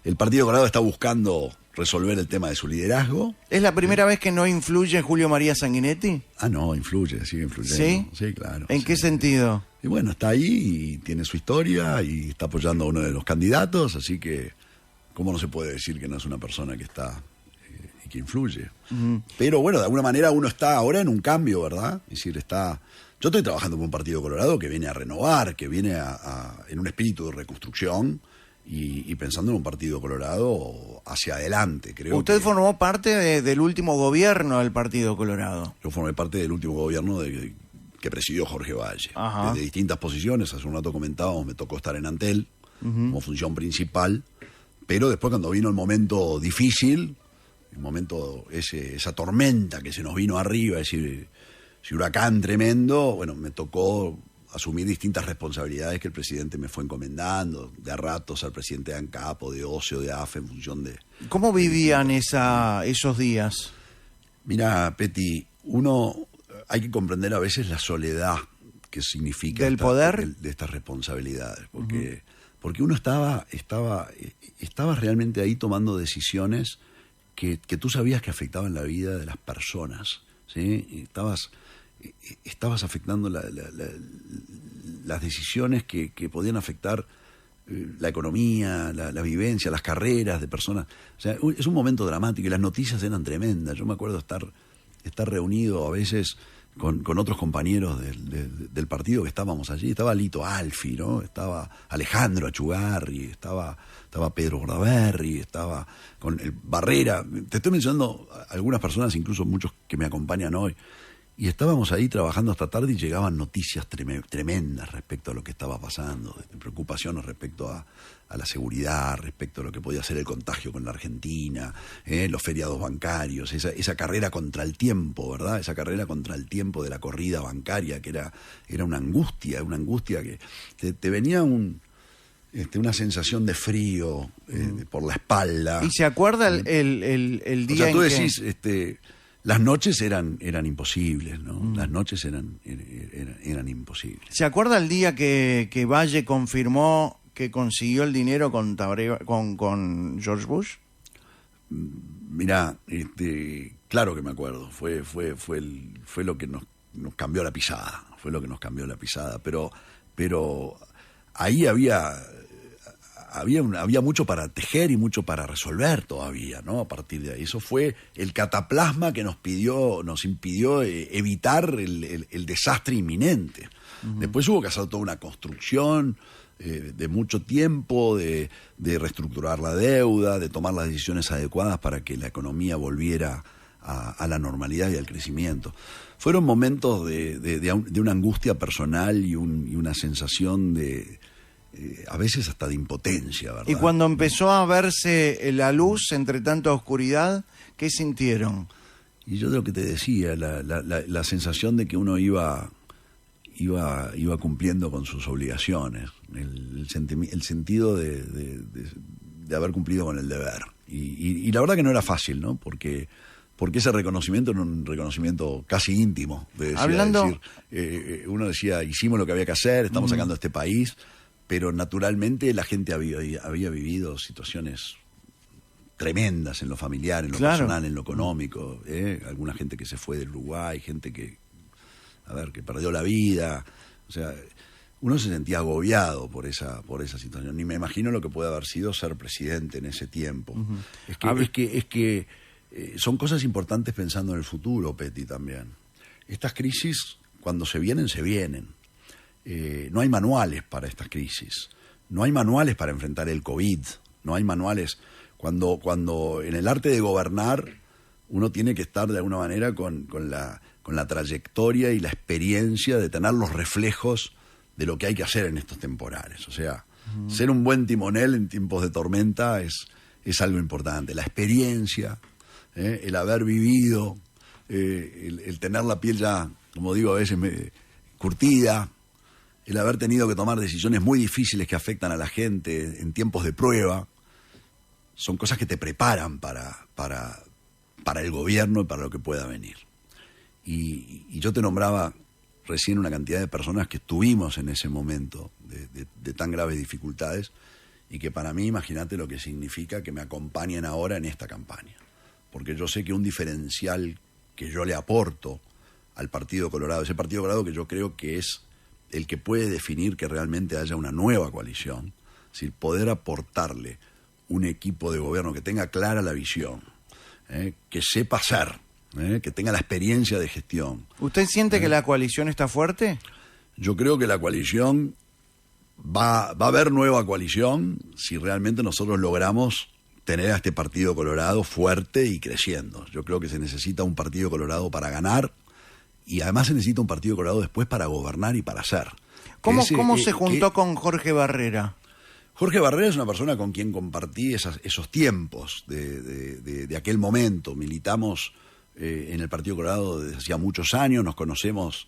Speaker 4: El Partido Colorado está buscando resolver el tema de su liderazgo.
Speaker 3: ¿Es la primera vez que no influye Julio María Sanguinetti?
Speaker 4: Ah, no, influye, sigue influyendo.
Speaker 3: ¿Sí?
Speaker 4: Sí, claro.
Speaker 3: ¿En
Speaker 4: sí.
Speaker 3: qué sentido?
Speaker 4: Y bueno, está ahí y tiene su historia y está apoyando a uno de los candidatos, así que ¿cómo no se puede decir que no es una persona que está y que influye? Pero bueno, de alguna manera uno está ahora en un cambio, ¿verdad? Es decir, Yo estoy trabajando con un Partido Colorado que viene a renovar, que viene en un espíritu de reconstrucción y pensando en un Partido Colorado hacia adelante. Creo
Speaker 3: Usted
Speaker 4: que
Speaker 3: formó parte del último gobierno del Partido Colorado.
Speaker 4: yo formé parte del último gobierno que presidió Jorge Valle.
Speaker 3: Ajá.
Speaker 4: Desde distintas posiciones, hace un rato comentábamos, me tocó estar en Antel como función principal, pero después cuando vino el momento difícil, el momento esa tormenta que se nos vino arriba, es decir, ese huracán tremendo, bueno, me tocó asumir distintas responsabilidades que el presidente me fue encomendando, de a ratos al presidente de ANCAP, de OCE o de AFE, en función de...
Speaker 3: ¿Cómo vivían esos días?
Speaker 4: Mira, Peti, hay que comprender a veces la soledad que significa
Speaker 3: ¿Del poder?
Speaker 4: de estas responsabilidades, porque uno estaba realmente ahí tomando decisiones que tú sabías que afectaban la vida de las personas, ¿sí? Y estabas afectando las decisiones que podían afectar la economía, la vivencia, las carreras de personas. O sea, es un momento dramático y las noticias eran tremendas. Yo me acuerdo estar reunido a veces con otros compañeros del partido que estábamos allí. Estaba Lito Alfi, ¿no? Estaba Alejandro Achugarri, estaba Pedro Bordaberry, estaba con el Barrera. Te estoy mencionando algunas personas, incluso muchos que me acompañan hoy. Y estábamos ahí trabajando hasta tarde y llegaban noticias tremendas respecto a lo que estaba pasando, de preocupaciones respecto a la seguridad, respecto a lo que podía ser el contagio con la Argentina, los feriados bancarios, esa carrera contra el tiempo, ¿verdad? Esa carrera contra el tiempo de la corrida bancaria, que era una angustia que te venía una sensación de frío por la espalda.
Speaker 3: ¿Y se acuerda el día
Speaker 4: o sea, tú
Speaker 3: en
Speaker 4: decís,
Speaker 3: que...
Speaker 4: las noches eran imposibles, ¿no? Las noches eran imposibles.
Speaker 3: ¿Se acuerda el día que Valle confirmó que consiguió el dinero con George Bush?
Speaker 4: Mirá, claro que me acuerdo. Fue lo que nos cambió la pisada. Fue lo que nos cambió la pisada. Pero ahí había mucho para tejer y mucho para resolver todavía, ¿no? A partir de ahí. Eso fue el cataplasma que nos impidió evitar el desastre inminente. Después hubo que hacer toda una construcción de mucho tiempo, de reestructurar la deuda, de tomar las decisiones adecuadas para que la economía volviera a la normalidad y al crecimiento. Fueron momentos de una angustia personal y una sensación a veces hasta de impotencia, ¿verdad?
Speaker 3: Y cuando empezó a verse la luz entre tanta oscuridad, ¿qué sintieron?
Speaker 4: Y yo de lo que te decía, la sensación de que uno iba cumpliendo con sus obligaciones, el sentido de haber cumplido con el deber. Y la verdad que no era fácil, ¿no? Porque ese reconocimiento era un reconocimiento casi íntimo. Uno decía, hicimos lo que había que hacer, estamos sacando a este país, pero naturalmente la gente había vivido situaciones tremendas en lo familiar, en lo personal, en lo económico. Alguna gente que se fue del Uruguay, gente que perdió la vida. O sea, uno se sentía agobiado por esa situación. Ni me imagino lo que puede haber sido ser presidente en ese tiempo. Es que son cosas importantes pensando en el futuro, Peti, también. Estas crisis, cuando se vienen, se vienen. No hay manuales para estas crisis. No hay manuales para enfrentar el COVID. No hay manuales. Cuando en el arte de gobernar uno tiene que estar de alguna manera con la trayectoria y la experiencia de tener los reflejos de lo que hay que hacer en estos temporales. O sea, ser un buen timonel en tiempos de tormenta es algo importante. La experiencia, el haber vivido, el tener la piel ya, como digo a veces, curtida, el haber tenido que tomar decisiones muy difíciles que afectan a la gente en tiempos de prueba, son cosas que te preparan para el gobierno y para lo que pueda venir. Y yo te nombraba recién una cantidad de personas que estuvimos en ese momento de tan graves dificultades y que para mí, imagínate lo que significa que me acompañen ahora en esta campaña. Porque yo sé que un diferencial que yo le aporto al Partido Colorado, ese Partido Colorado que yo creo que es el que puede definir que realmente haya una nueva coalición, es decir, poder aportarle un equipo de gobierno que tenga clara la visión, que sepa hacer, que tenga la experiencia de gestión.
Speaker 3: ¿Usted siente que la coalición está fuerte?
Speaker 4: Yo creo que la coalición va a haber nueva coalición si realmente nosotros logramos tener a este Partido Colorado fuerte y creciendo. Yo creo que se necesita un Partido Colorado para ganar y además se necesita un Partido Colorado después para gobernar y para hacer.
Speaker 3: ¿Cómo se juntó con Jorge Barrera?
Speaker 4: Jorge Barrera es una persona con quien compartí esos tiempos de aquel momento. Militamos en el Partido Colorado desde hacía muchos años, nos conocemos,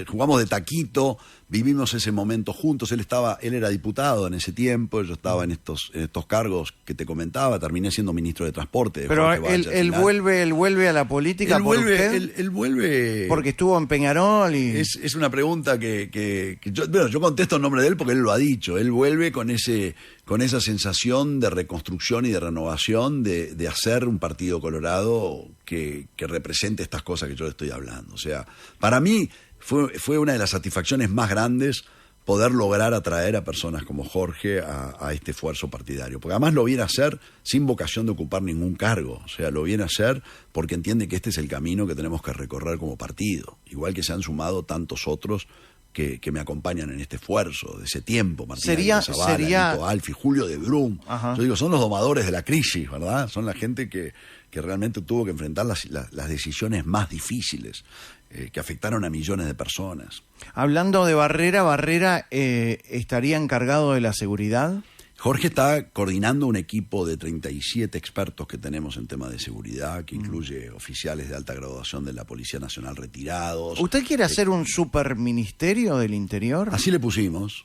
Speaker 4: jugamos de taquito, vivimos ese momento juntos. Él era diputado en ese tiempo, yo estaba en estos cargos que te comentaba, terminé siendo ministro de Transporte.
Speaker 3: Pero él vuelve a la política por usted.
Speaker 4: Él vuelve
Speaker 3: porque estuvo en Peñarol y
Speaker 4: es una pregunta que yo contesto en nombre de él porque él lo ha dicho. Él vuelve con esa sensación de reconstrucción y de renovación de hacer un Partido Colorado que represente estas cosas que yo le estoy hablando. O sea, para mí fue una de las satisfacciones más grandes poder lograr atraer a personas como Jorge a este esfuerzo partidario. Porque además lo viene a hacer sin vocación de ocupar ningún cargo. O sea, lo viene a hacer porque entiende que este es el camino que tenemos que recorrer como partido. Igual que se han sumado tantos otros que me acompañan en este esfuerzo de ese tiempo. Martín Zavala, Lito Alfi, Julio de Brum. Yo digo, son los domadores de la crisis, ¿verdad? Son la gente que realmente tuvo que enfrentar las decisiones más difíciles que afectaron a millones de personas.
Speaker 3: Hablando de Barrera ¿estaría encargado de la seguridad?
Speaker 4: Jorge está coordinando un equipo de 37 expertos que tenemos en temas de seguridad, que incluye oficiales de alta graduación de la Policía Nacional retirados.
Speaker 3: ¿Usted quiere hacer un superministerio del Interior?
Speaker 4: Así le pusimos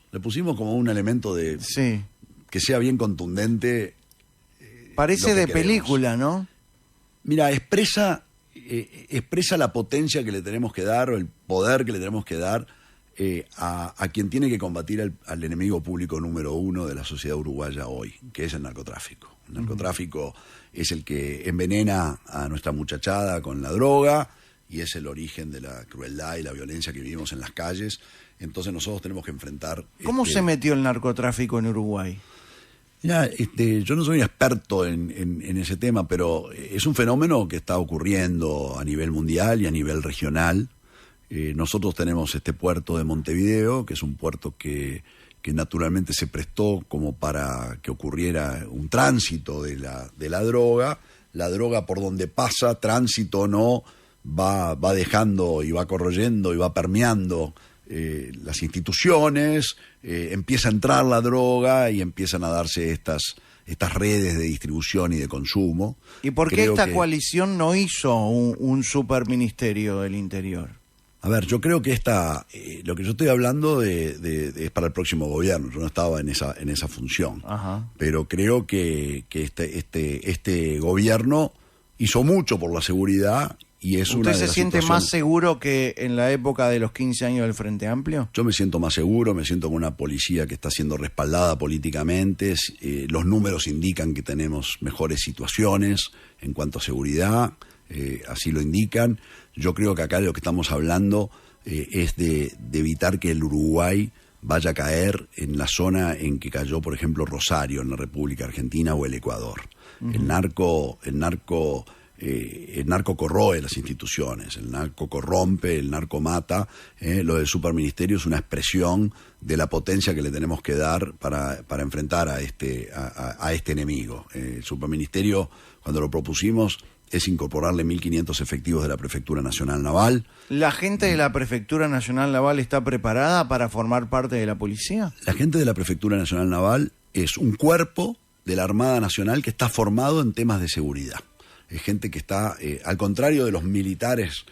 Speaker 4: como un elemento que sea bien contundente.
Speaker 3: Parece de película, ¿no?
Speaker 4: Mira, expresa la potencia que le tenemos que dar o el poder que le tenemos que dar a quien tiene que combatir al enemigo público número uno de la sociedad uruguaya hoy, que es el narcotráfico. El narcotráfico es el que envenena a nuestra muchachada con la droga y es el origen de la crueldad y la violencia que vivimos en las calles. Entonces nosotros tenemos que enfrentar...
Speaker 3: ¿Cómo se metió el narcotráfico en Uruguay?
Speaker 4: Mira, yo no soy un experto en ese tema, pero es un fenómeno que está ocurriendo a nivel mundial y a nivel regional. Nosotros tenemos este puerto de Montevideo, que es un puerto que naturalmente se prestó como para que ocurriera un tránsito de la droga. La droga por donde pasa, tránsito no, va dejando y va corroyendo y va permeando las instituciones, empieza a entrar la droga y empiezan a darse estas redes de distribución y de consumo.
Speaker 3: ¿Y por qué esta coalición no hizo un superministerio del Interior?
Speaker 4: A ver, yo creo que lo que yo estoy hablando es para el próximo gobierno. Yo no estaba en esa función. Ajá. Pero creo que este gobierno hizo mucho por la seguridad y es una de las
Speaker 3: ¿Usted se siente más seguro que en la época de los 15 años del Frente Amplio?
Speaker 4: Yo me siento más seguro, me siento con una policía que está siendo respaldada políticamente. Los números indican que tenemos mejores situaciones en cuanto a seguridad, así lo indican. Yo creo que acá de lo que estamos hablando es de evitar que el Uruguay vaya a caer en la zona en que cayó, por ejemplo, Rosario, en la República Argentina o el Ecuador. El narco corroe las instituciones, el narco corrompe, el narco mata. Lo del superministerio es una expresión de la potencia que le tenemos que dar para enfrentar a este enemigo. El superministerio, cuando lo propusimos, es incorporarle 1.500 efectivos de la Prefectura Nacional Naval.
Speaker 3: ¿La gente de la Prefectura Nacional Naval está preparada para formar parte de la policía?
Speaker 4: La gente de la Prefectura Nacional Naval es un cuerpo de la Armada Nacional que está formado en temas de seguridad. Es gente que está, al contrario de los militares,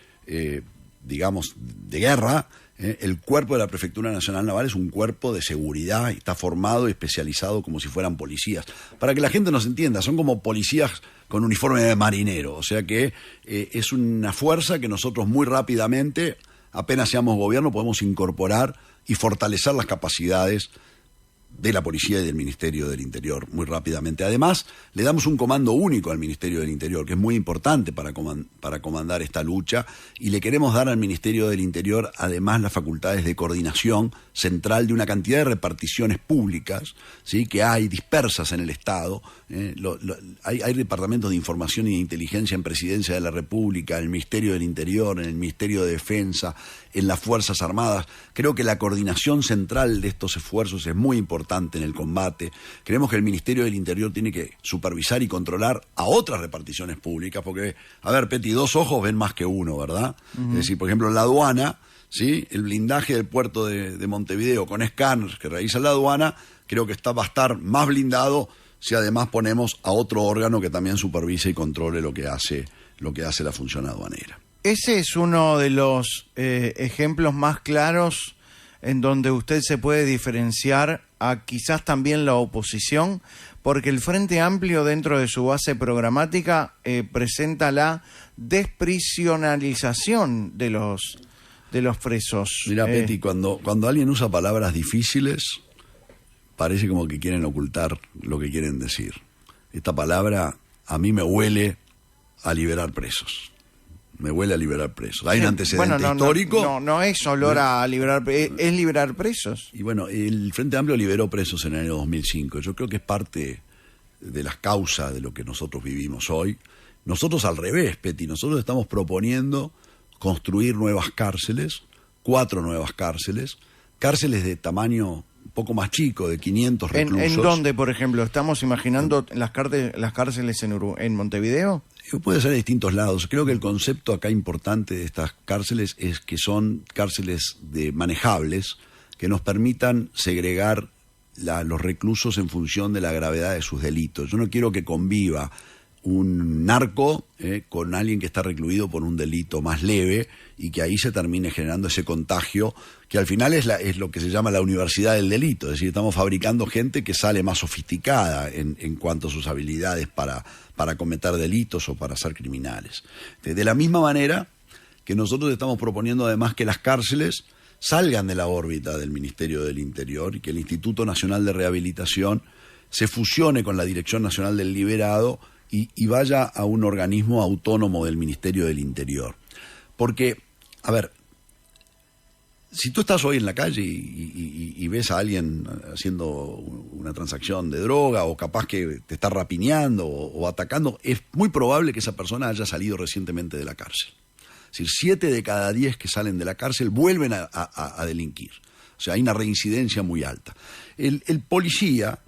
Speaker 4: digamos, de guerra, el cuerpo de la Prefectura Nacional Naval es un cuerpo de seguridad y está formado y especializado como si fueran policías. Para que la gente nos entienda, son como policías con uniforme de marinero, o sea que es una fuerza que nosotros muy rápidamente, apenas seamos gobierno, podemos incorporar y fortalecer las capacidades de la policía y del Ministerio del Interior muy rápidamente. Además, le damos un comando único al Ministerio del Interior, que es muy importante para comandar esta lucha, y le queremos dar al Ministerio del Interior además las facultades de coordinación central de una cantidad de reparticiones públicas, ¿sí?, que hay dispersas en el Estado, Hay departamentos de información y de inteligencia en Presidencia de la República, en el Ministerio del Interior, en el Ministerio de Defensa, en las Fuerzas Armadas. Creo que la coordinación central de estos esfuerzos es muy importante en el combate. Creemos que el Ministerio del Interior tiene que supervisar y controlar a otras reparticiones públicas, porque, a ver, Peti, 2 ojos ven más que uno, ¿verdad? Es decir, por ejemplo, la aduana, ¿sí? El blindaje del puerto de Montevideo con escáneres que realiza la aduana, creo que va a estar más blindado si además ponemos a otro órgano que también supervise y controle lo que hace la función aduanera.
Speaker 3: Ese es uno de los ejemplos más claros en donde usted se puede diferenciar a quizás también la oposición, porque el Frente Amplio dentro de su base programática presenta la desprisionalización de los presos.
Speaker 4: Mira, Peti, cuando alguien usa palabras difíciles, parece como que quieren ocultar lo que quieren decir. Esta palabra a mí me huele a liberar presos. Me huele a liberar presos. Hay un antecedente histórico.
Speaker 3: No es olor a liberar, es liberar presos.
Speaker 4: Y bueno, el Frente Amplio liberó presos en el año 2005. Yo creo que es parte de las causas de lo que nosotros vivimos hoy. Nosotros al revés, Peti, nosotros estamos proponiendo construir nuevas cárceles, 4 nuevas cárceles de tamaño un poco más chico, de 500 reclusos.
Speaker 3: ¿En dónde, por ejemplo? ¿Estamos imaginando las cárceles en Montevideo?
Speaker 4: Puede ser de distintos lados. Creo que el concepto acá importante de estas cárceles es que son cárceles manejables, que nos permitan segregar los reclusos en función de la gravedad de sus delitos. Yo no quiero que conviva un narco con alguien que está recluido por un delito más leve y que ahí se termine generando ese contagio que al final es lo que se llama la universidad del delito. Es decir, estamos fabricando gente que sale más sofisticada en cuanto a sus habilidades para cometer delitos o para ser criminales. De la misma manera que nosotros estamos proponiendo además que las cárceles salgan de la órbita del Ministerio del Interior y que el Instituto Nacional de Rehabilitación se fusione con la Dirección Nacional del Liberado y vaya a un organismo autónomo del Ministerio del Interior. Porque, a ver, si tú estás hoy en la calle y ves a alguien haciendo una transacción de droga o capaz que te está rapiñando o atacando, es muy probable que esa persona haya salido recientemente de la cárcel. Es decir, 7 de cada 10 que salen de la cárcel vuelven a delinquir. O sea, hay una reincidencia muy alta. El policía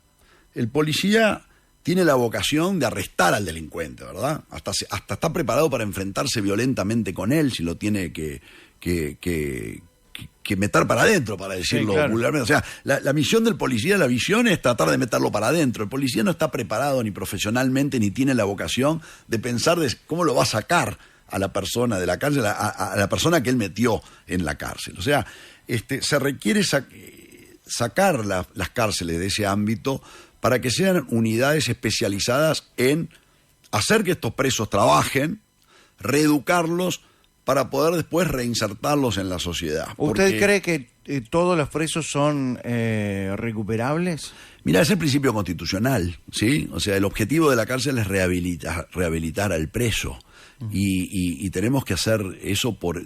Speaker 4: tiene la vocación de arrestar al delincuente, ¿verdad? Hasta está preparado para enfrentarse violentamente con él si lo tiene que meter para adentro, para decirlo vulgarmente. O sea, la misión del policía, la visión es tratar de meterlo para adentro. El policía no está preparado ni profesionalmente ni tiene la vocación de pensar de cómo lo va a sacar a la persona de la cárcel, a la persona que él metió en la cárcel. O sea, se requiere sacar las cárceles de ese ámbito para que sean unidades especializadas en hacer que estos presos trabajen, reeducarlos, para poder después reinsertarlos en la sociedad.
Speaker 3: ¿Usted cree que todos los presos son recuperables?
Speaker 4: Mira, es el principio constitucional, ¿sí? O sea, el objetivo de la cárcel es rehabilitar al preso. Y tenemos que hacer eso por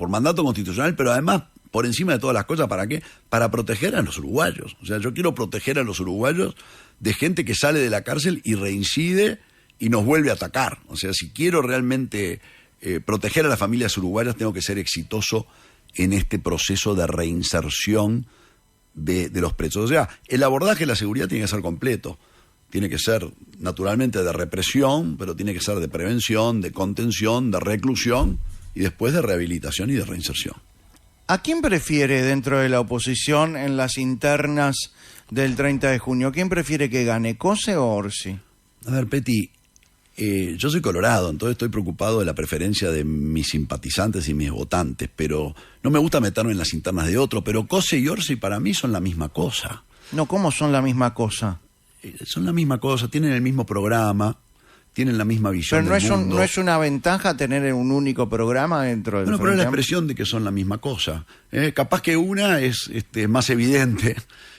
Speaker 4: mandato constitucional, pero además por encima de todas las cosas, ¿para qué? Para proteger a los uruguayos. O sea, yo quiero proteger a los uruguayos de gente que sale de la cárcel y reincide y nos vuelve a atacar. O sea, si quiero realmente proteger a las familias uruguayas, tengo que ser exitoso en este proceso de reinserción de los presos. O sea, el abordaje de la seguridad tiene que ser completo. Tiene que ser, naturalmente, de represión, pero tiene que ser de prevención, de contención, de reclusión y después de rehabilitación y de reinserción.
Speaker 3: ¿A quién prefiere dentro de la oposición en las internas del 30 de junio? ¿Quién prefiere que gane, Cose o Orsi?
Speaker 4: A ver, Peti, yo soy colorado, entonces estoy preocupado de la preferencia de mis simpatizantes y mis votantes, pero no me gusta meterme en las internas de otro, pero Cose y Orsi para mí son la misma cosa.
Speaker 3: No, ¿cómo son la misma cosa?
Speaker 4: Son la misma cosa, tienen el mismo programa, tienen la misma visión del mundo.
Speaker 3: ¿No es una ventaja tener un único programa dentro del Frente
Speaker 4: pero es la
Speaker 3: Amplio?
Speaker 4: expresión de que son la misma cosa. Capaz que una es más evidente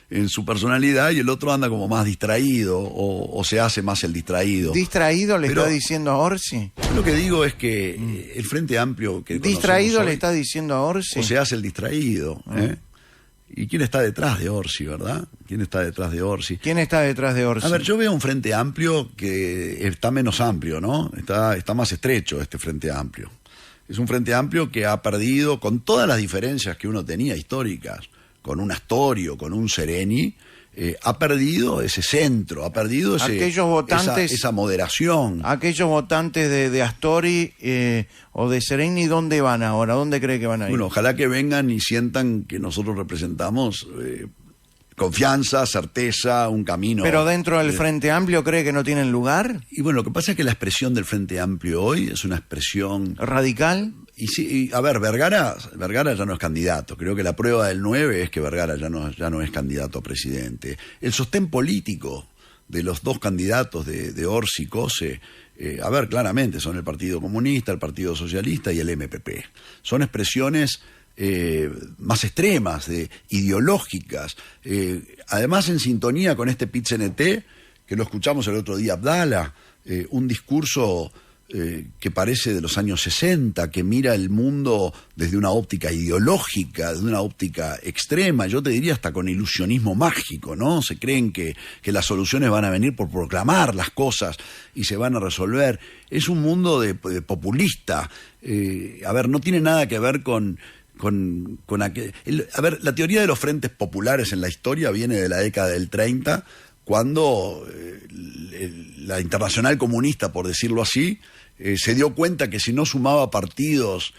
Speaker 4: en su personalidad y el otro anda como más distraído o se hace más el distraído.
Speaker 3: ¿Distraído le está diciendo a Orsi?
Speaker 4: Yo lo que digo es que el Frente Amplio que
Speaker 3: ¿Distraído
Speaker 4: hoy,
Speaker 3: le está diciendo a Orsi?
Speaker 4: o se hace el distraído. ¿Y quién está detrás de Orsi, verdad? ¿Quién está detrás de Orsi?
Speaker 3: ¿Quién está detrás de Orsi?
Speaker 4: A ver, yo veo un frente amplio que está menos amplio, ¿no? Está más estrecho este frente amplio. Es un frente amplio que ha perdido, con todas las diferencias que uno tenía históricas, con un Astorio, con un Sereni, ha perdido ese centro, ha perdido
Speaker 3: Aquellos votantes,
Speaker 4: esa moderación.
Speaker 3: Aquellos votantes de Astori o de Sereni, ¿dónde van ahora? ¿Dónde cree que van a ir?
Speaker 4: Bueno, ojalá que vengan y sientan que nosotros representamos confianza, certeza, un camino.
Speaker 3: ¿Pero dentro del Frente Amplio cree que no tienen lugar?
Speaker 4: Y bueno, lo que pasa es que la expresión del Frente Amplio hoy es una expresión...
Speaker 3: ¿Radical?
Speaker 4: Y sí, a ver, Vergara ya no es candidato. Creo que la prueba del 9 es que Vergara ya no es candidato a presidente. El sostén político de los dos candidatos de Orsi y Cose, a ver, claramente son el Partido Comunista, el Partido Socialista y el MPP. Son expresiones más extremas, ideológicas, además en sintonía con este PIT-CNT, que lo escuchamos el otro día, Abdala, un discurso que parece de los años 60, que mira el mundo desde una óptica ideológica, desde una óptica extrema, yo te diría hasta con ilusionismo mágico, ¿no? Se creen que las soluciones van a venir por proclamar las cosas y se van a resolver. Es un mundo de populista. A ver, no tiene nada que ver con aquel... A ver, la teoría de los frentes populares en la historia viene de la década del 30, cuando la Internacional Comunista, por decirlo así, se dio cuenta que si no sumaba partidos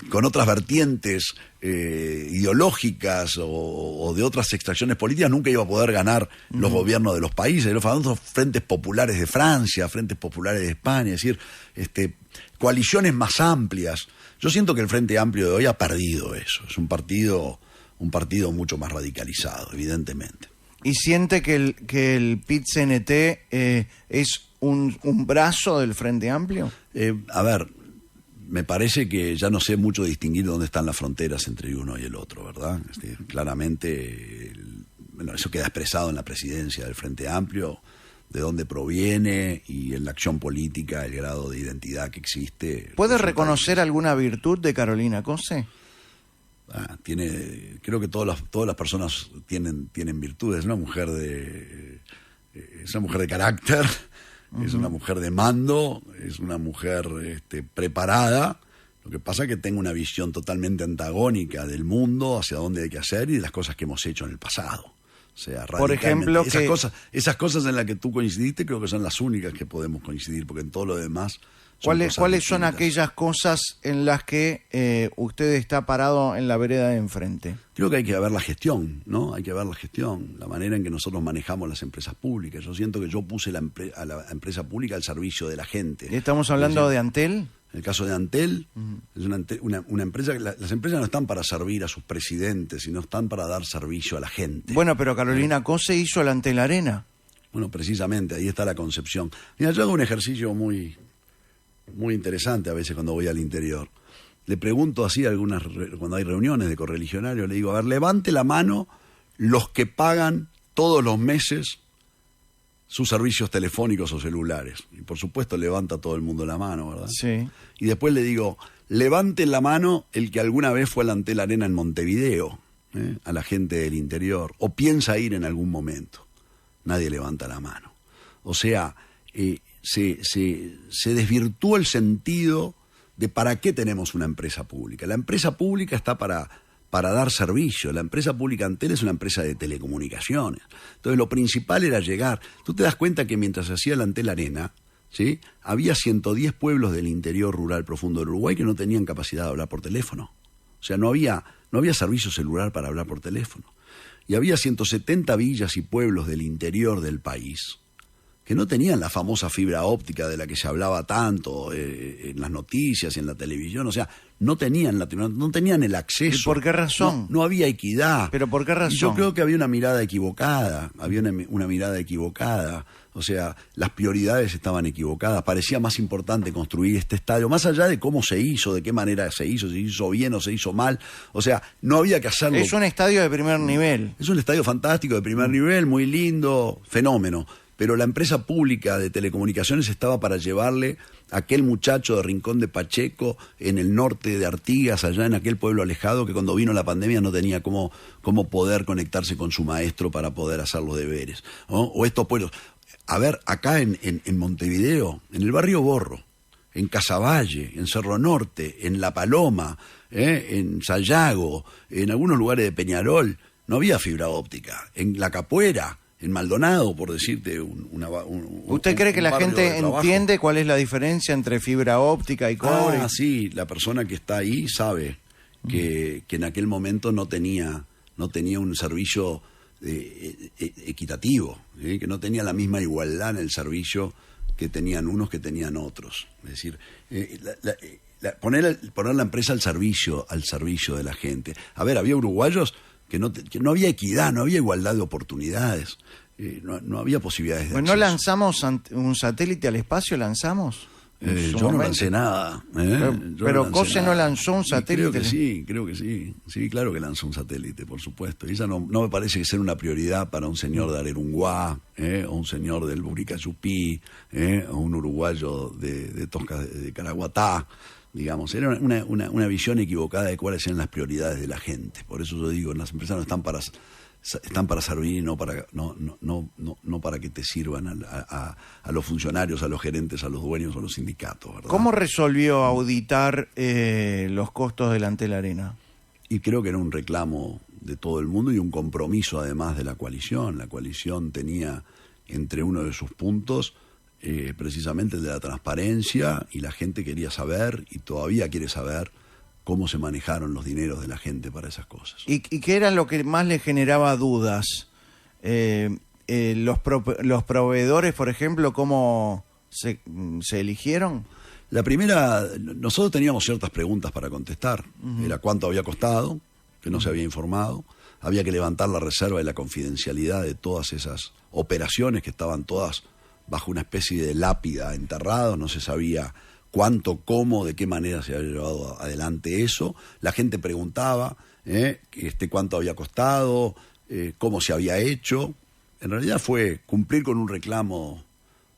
Speaker 4: con otras vertientes ideológicas o de otras extracciones políticas, nunca iba a poder ganar los gobiernos de los países. Los famosos frentes populares de Francia, frentes populares de España, es decir, coaliciones más amplias. Yo siento que el Frente Amplio de hoy ha perdido eso. Es un partido mucho más radicalizado, evidentemente.
Speaker 3: ¿Y siente que el PIT-CNT es un brazo del Frente Amplio?
Speaker 4: A ver, me parece que ya no sé mucho distinguir dónde están las fronteras entre uno y el otro, ¿verdad? Claramente, bueno, eso queda expresado en la presidencia del Frente Amplio, de dónde proviene y en la acción política, el grado de identidad que existe.
Speaker 3: ¿Puede reconocer alguna virtud de Carolina Cose?
Speaker 4: Creo que todas las personas tienen virtudes. Es una mujer de carácter, es una mujer de mando, es una mujer preparada. Lo que pasa es que tengo una visión totalmente antagónica del mundo, hacia dónde hay que hacer y de las cosas que hemos hecho en el pasado. O sea,
Speaker 3: por ejemplo,
Speaker 4: esas cosas en las que tú coincidiste creo que son las únicas que podemos coincidir, porque en todo lo demás...
Speaker 3: ¿Cuáles son aquellas cosas en las que usted está parado en la vereda de enfrente?
Speaker 4: Creo que hay que ver la gestión, ¿no? Hay que ver la gestión, la manera en que nosotros manejamos las empresas públicas. Yo siento que yo puse a la empresa pública al servicio de la gente.
Speaker 3: ¿Estamos hablando de Antel?
Speaker 4: El caso de Antel, es una empresa que las empresas no están para servir a sus presidentes, sino están para dar servicio a la gente.
Speaker 3: Bueno, pero Carolina Cose hizo el Antel Arena.
Speaker 4: Bueno, precisamente, ahí está la concepción. Mira, yo hago un ejercicio muy interesante a veces cuando voy al interior. Le pregunto así cuando hay reuniones de correligionarios, le digo, a ver, levante la mano los que pagan todos los meses sus servicios telefónicos o celulares. Y por supuesto levanta todo el mundo la mano, ¿verdad?
Speaker 3: Sí.
Speaker 4: Y después le digo, levanten la mano el que alguna vez fue al Antel Arena en Montevideo, a la gente del interior, o piensa ir en algún momento. Nadie levanta la mano. O sea, se desvirtuó el sentido de para qué tenemos una empresa pública. La empresa pública está para dar servicio. La empresa pública Antel es una empresa de telecomunicaciones. Entonces lo principal era llegar. Tú te das cuenta que mientras se hacía el Antel Arena, ¿sí?, había 110 pueblos del interior rural profundo del Uruguay que no tenían capacidad de hablar por teléfono. O sea, no había servicio celular para hablar por teléfono. Y había 170 villas y pueblos del interior del país que no tenían la famosa fibra óptica de la que se hablaba tanto en las noticias y en la televisión. O sea, no tenían el acceso.
Speaker 3: ¿Y por qué razón?
Speaker 4: No había equidad.
Speaker 3: ¿Pero por qué razón?
Speaker 4: Y yo creo que había una mirada equivocada. Una mirada equivocada. O sea, las prioridades estaban equivocadas. Parecía más importante construir este estadio, más allá de cómo se hizo, de qué manera se hizo bien o se hizo mal. O sea, no había que hacerlo.
Speaker 3: Es un estadio de primer nivel.
Speaker 4: Es un estadio fantástico de primer nivel, muy lindo, fenómeno. pero la empresa pública de telecomunicaciones estaba para llevarle a aquel muchacho de Rincón de Pacheco, en el norte de Artigas, allá en aquel pueblo alejado, que cuando vino la pandemia no tenía cómo poder conectarse con su maestro para poder hacer los deberes, ¿no? O estos pueblos. A ver, acá en Montevideo, en el barrio Borro, en Casaballe, en Cerro Norte, en La Paloma, en Sayago, en algunos lugares de Peñarol, no había fibra óptica. En La Capuera, en Maldonado, por decirte
Speaker 3: ¿Usted cree que la gente entiende cuál es la diferencia entre fibra óptica y cobre?
Speaker 4: Ah, sí, la persona que está ahí sabe que en aquel momento no tenía un servicio equitativo, ¿sí? Que no tenía la misma igualdad en el servicio que tenían unos que tenían otros. Es decir, poner la empresa al servicio de la gente. A ver, había uruguayos que no había equidad, no había igualdad de oportunidades, no había posibilidades de
Speaker 3: acceso. ¿No lanzamos un satélite al espacio? ¿Lanzamos?
Speaker 4: Yo no lancé nada.
Speaker 3: Pero COSE no lanzó un satélite.
Speaker 4: Creo que sí. Sí, claro que lanzó un satélite, por supuesto. Y esa no me parece que sea una prioridad para un señor de Arerunguá, o un señor del Buricayupí, o un uruguayo de Tosca de Caraguatá. Digamos, era una visión equivocada de cuáles eran las prioridades de la gente. Por eso yo digo, las empresas no están para servir y no para que te sirvan a los funcionarios, a los gerentes, a los dueños o a los sindicatos, ¿verdad?
Speaker 3: ¿Cómo resolvió auditar los costos del Antel Arena?
Speaker 4: Y creo que era un reclamo de todo el mundo y un compromiso además de la coalición. La coalición tenía entre uno de sus puntos precisamente el de la transparencia, y la gente quería saber y todavía quiere saber cómo se manejaron los dineros de la gente para esas cosas.
Speaker 3: ¿Y qué era lo que más le generaba dudas? Los proveedores, por ejemplo, ¿cómo se eligieron?
Speaker 4: La primera, nosotros teníamos ciertas preguntas para contestar. Era cuánto había costado, que no se había informado. Había que levantar la reserva y la confidencialidad de todas esas operaciones que estaban todas bajo una especie de lápida enterrados. No se sabía cuánto, cómo, de qué manera se había llevado adelante eso. La gente preguntaba cuánto había costado, cómo se había hecho. En realidad fue cumplir con un reclamo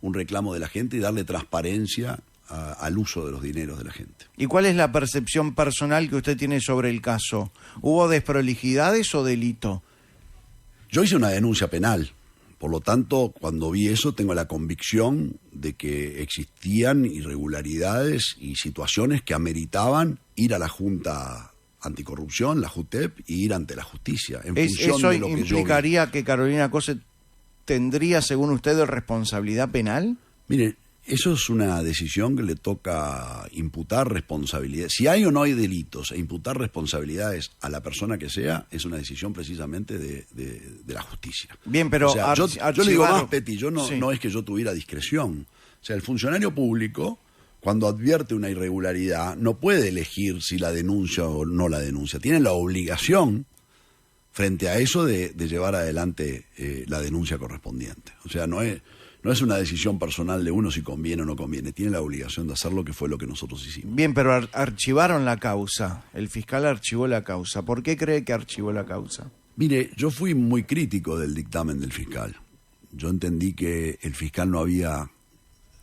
Speaker 4: de la gente y darle transparencia al uso de los dineros de la gente.
Speaker 3: ¿Y cuál es la percepción personal que usted tiene sobre el caso? ¿Hubo desprolijidades o delito?
Speaker 4: Yo hice una denuncia penal. Por lo tanto, cuando vi eso, tengo la convicción de que existían irregularidades y situaciones que ameritaban ir a la Junta Anticorrupción, la JUTEP, y ir ante la justicia. En función de lo que
Speaker 3: implicaría que Carolina Cose tendría, según usted, responsabilidad penal?
Speaker 4: Mire, eso es una decisión que le toca imputar responsabilidades. Si hay o no hay delitos, e imputar responsabilidades a la persona que sea, es una decisión precisamente de la justicia.
Speaker 3: Bien, pero...
Speaker 4: O sea, yo le digo más, Petty, no es que yo tuviera discreción. O sea, el funcionario público, cuando advierte una irregularidad, no puede elegir si la denuncia o no la denuncia. Tiene la obligación, frente a eso, de llevar adelante la denuncia correspondiente. O sea, no es una decisión personal de uno si conviene o no conviene. Tiene la obligación de hacerlo, que fue lo que nosotros hicimos.
Speaker 3: Bien, pero archivaron la causa. El fiscal archivó la causa. ¿Por qué cree que archivó la causa?
Speaker 4: Mire, yo fui muy crítico del dictamen del fiscal. Yo entendí que el fiscal no había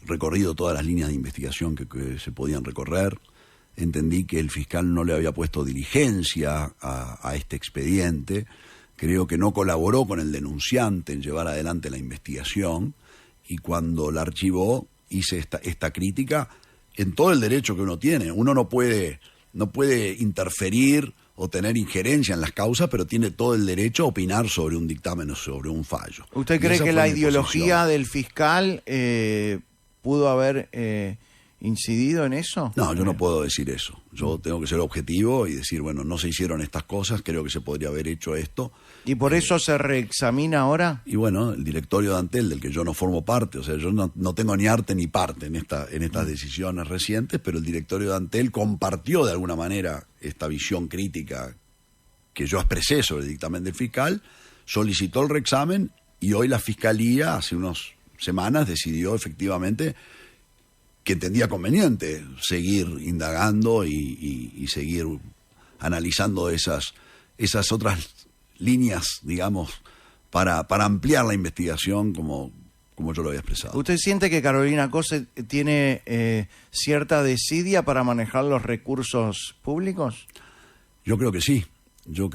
Speaker 4: recorrido todas las líneas de investigación que se podían recorrer. Entendí que el fiscal no le había puesto diligencia a este expediente. Creo que no colaboró con el denunciante en llevar adelante la investigación. Y cuando la archivó, hice esta crítica en todo el derecho que uno tiene. Uno no puede interferir o tener injerencia en las causas, pero tiene todo el derecho a opinar sobre un dictamen o sobre un fallo.
Speaker 3: ¿Usted cree que la ideología del fiscal pudo haber incidido en eso?
Speaker 4: No, yo no puedo decir eso. Yo tengo que ser objetivo y decir, bueno, no se hicieron estas cosas, creo que se podría haber hecho esto.
Speaker 3: ¿Y por eso se reexamina ahora?
Speaker 4: Y bueno, el directorio de Antel, del que yo no formo parte, o sea, yo no tengo ni arte ni parte en estas decisiones recientes, pero el directorio de Antel compartió de alguna manera esta visión crítica que yo expresé sobre el dictamen del fiscal, solicitó el reexamen y hoy la Fiscalía, hace unas semanas, decidió efectivamente que entendía conveniente seguir indagando y seguir analizando esas otras líneas, digamos, para ampliar la investigación como como yo lo había expresado.
Speaker 3: ¿Usted siente que Carolina Cose tiene cierta desidia para manejar los recursos públicos?
Speaker 4: Yo creo que sí. Yo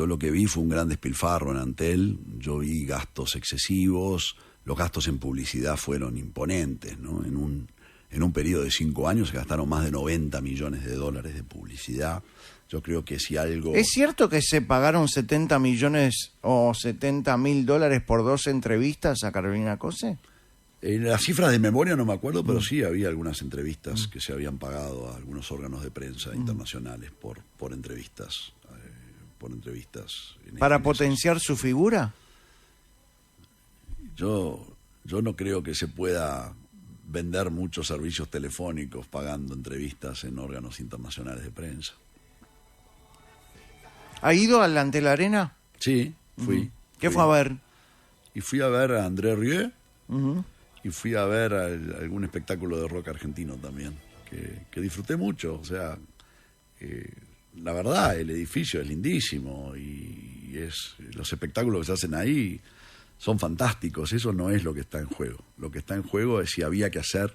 Speaker 4: lo que vi fue un gran despilfarro en Antel. Yo vi gastos excesivos. Los gastos en publicidad fueron imponentes, ¿no? En un periodo de 5 años se gastaron más de $90 millones de publicidad. Yo creo que si algo...
Speaker 3: ¿Es cierto que se pagaron 70 millones o $70.000 por 2 entrevistas a Carolina Cose?
Speaker 4: Las cifras de memoria no me acuerdo, pero sí había algunas entrevistas que se habían pagado a algunos órganos de prensa internacionales por entrevistas.
Speaker 3: ¿Para potenciar su figura?
Speaker 4: Yo no creo que se pueda vender muchos servicios telefónicos pagando entrevistas en órganos internacionales de prensa.
Speaker 3: ¿Ha ido al Antel Arena?
Speaker 4: Sí, fui.
Speaker 3: ¿Qué fue a ver?
Speaker 4: Y fui a ver a André Rieu
Speaker 3: Ujú.
Speaker 4: y fui a ver algún espectáculo de rock argentino también, que disfruté mucho. O sea, la verdad, el edificio es lindísimo y los espectáculos que se hacen ahí son fantásticos. Eso no es lo que está en juego. Lo que está en juego es si había que hacer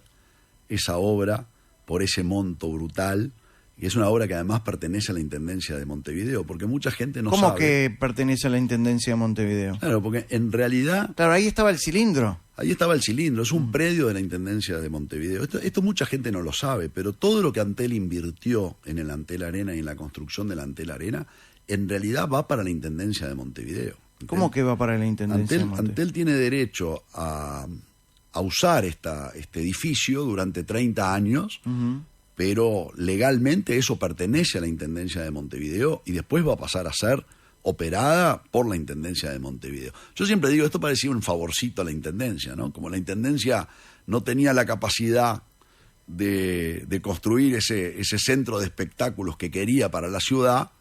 Speaker 4: esa obra por ese monto brutal. Y es una obra que además pertenece a la Intendencia de Montevideo, porque mucha gente no sabe.
Speaker 3: ¿Cómo que pertenece a la Intendencia de Montevideo?
Speaker 4: Claro, porque en realidad
Speaker 3: Claro, ahí estaba el cilindro.
Speaker 4: ahí estaba el cilindro, es un predio de la Intendencia de Montevideo. Esto mucha gente no lo sabe, pero todo lo que Antel invirtió en el Antel Arena y en la construcción del Antel Arena, en realidad va para la Intendencia de Montevideo.
Speaker 3: ¿Cómo que va para la Intendencia de Montevideo?
Speaker 4: Antel tiene derecho a usar este edificio durante 30 años, pero legalmente eso pertenece a la Intendencia de Montevideo y después va a pasar a ser operada por la Intendencia de Montevideo. Yo siempre digo, esto parecía un favorcito a la Intendencia, ¿no? Como la Intendencia no tenía la capacidad de construir ese centro de espectáculos que quería para la ciudad,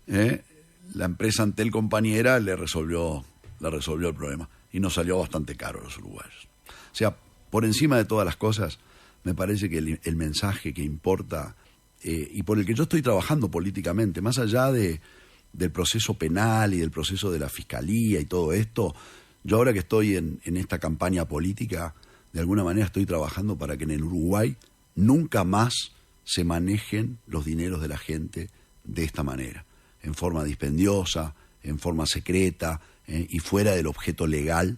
Speaker 4: la empresa Antel compañera le resolvió el problema y nos salió bastante caro a los uruguayos. O sea, por encima de todas las cosas, me parece que el mensaje que importa y por el que yo estoy trabajando políticamente, más allá del proceso penal y del proceso de la fiscalía y todo esto, yo ahora que estoy en esta campaña política, de alguna manera estoy trabajando para que en el Uruguay nunca más se manejen los dineros de la gente de esta manera, en forma dispendiosa, en forma secreta y fuera del objeto legal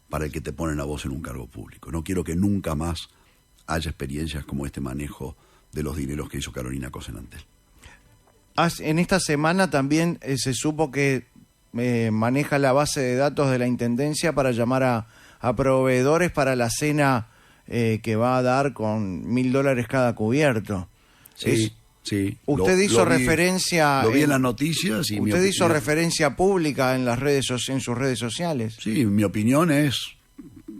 Speaker 4: para el que te ponen a vos en un cargo público. No quiero que nunca más haya experiencias como este manejo de los dineros que hizo Carolina Cose en Antel.
Speaker 3: En esta semana también se supo que maneja la base de datos de la Intendencia para llamar a proveedores para la cena que va a dar con $1.000 cada cubierto.
Speaker 4: Sí.
Speaker 3: Usted hizo referencia...
Speaker 4: Lo vi en las noticias y...
Speaker 3: Usted hizo referencia pública en en sus redes sociales.
Speaker 4: Sí, mi opinión es...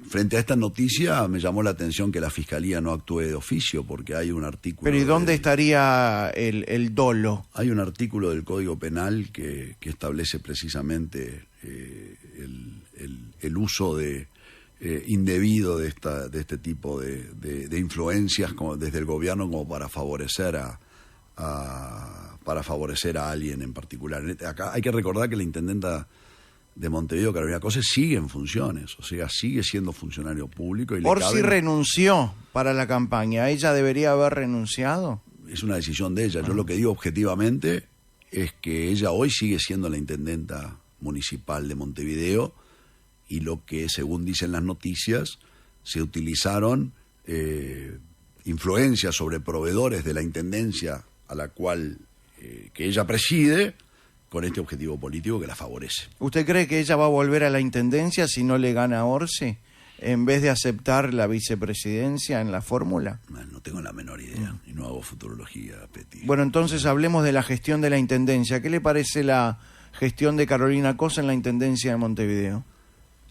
Speaker 4: Frente a esta noticia me llamó la atención que la Fiscalía no actúe de oficio porque hay un artículo...
Speaker 3: Pero ¿y dónde estaría el dolo?
Speaker 4: Hay un artículo del Código Penal que establece precisamente el uso indebido de este tipo de influencias desde el gobierno como para favorecer a alguien en particular. Acá hay que recordar que la intendenta de Montevideo, Carolina Cose, sigue en funciones, o sea, sigue siendo funcionario público. Y
Speaker 3: Orsi renunció para la campaña, ¿ella debería haber renunciado?
Speaker 4: Es una decisión de ella. Yo lo que digo objetivamente es que ella hoy sigue siendo la intendenta municipal de Montevideo y lo que, según dicen las noticias, se utilizaron influencias sobre proveedores de la intendencia a la cual que ella preside, con este objetivo político que la favorece.
Speaker 3: ¿Usted cree que ella va a volver a la intendencia si no le gana a Orsi, en vez de aceptar la vicepresidencia en la fórmula?
Speaker 4: No tengo la menor idea y no hago futurología, Peti.
Speaker 3: Bueno, entonces hablemos de la gestión de la intendencia. ¿Qué le parece la gestión de Carolina Cose en la intendencia de Montevideo?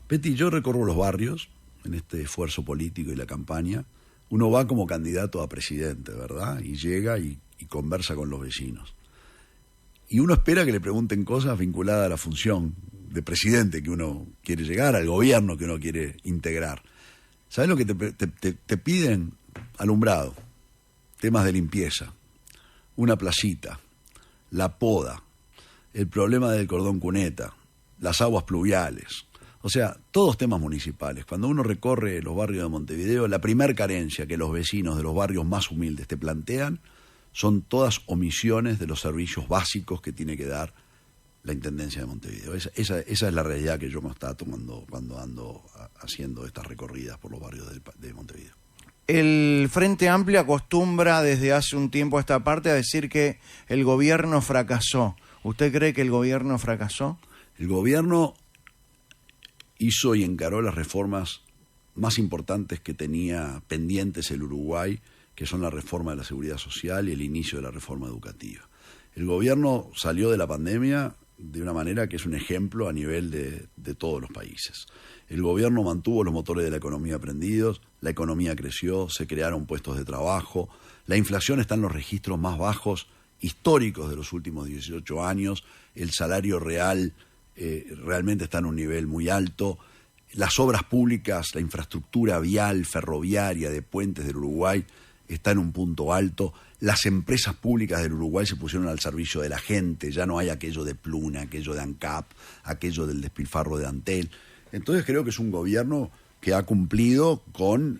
Speaker 4: Peti, yo recorro los barrios en este esfuerzo político y la campaña. Uno va como candidato a presidente, ¿verdad? Y llega y conversa con los vecinos. Y uno espera que le pregunten cosas vinculadas a la función de presidente que uno quiere llegar, al gobierno que uno quiere integrar. ¿Sabes lo que te piden? Alumbrado, temas de limpieza, una placita, la poda, el problema del cordón cuneta, las aguas pluviales. O sea, todos temas municipales. Cuando uno recorre los barrios de Montevideo, la primer carencia que los vecinos de los barrios más humildes te plantean son todas omisiones de los servicios básicos que tiene que dar la Intendencia de Montevideo. Esa es la realidad que yo constato cuando ando haciendo estas recorridas por los barrios de Montevideo.
Speaker 3: El Frente Amplio acostumbra desde hace un tiempo a esta parte a decir que el gobierno fracasó. ¿Usted cree que el gobierno fracasó?
Speaker 4: El gobierno hizo y encaró las reformas más importantes que tenía pendientes el Uruguay, que son la reforma de la seguridad social y el inicio de la reforma educativa. El gobierno salió de la pandemia de una manera que es un ejemplo a nivel de todos los países. El gobierno mantuvo los motores de la economía prendidos, la economía creció, se crearon puestos de trabajo, la inflación está en los registros más bajos históricos de los últimos 18 años, el salario real realmente está en un nivel muy alto, las obras públicas, la infraestructura vial, ferroviaria, de puentes del Uruguay está en un punto alto, las empresas públicas del Uruguay se pusieron al servicio de la gente, ya no hay aquello de Pluna, aquello de ANCAP, aquello del despilfarro de Antel. Entonces creo que es un gobierno que ha cumplido con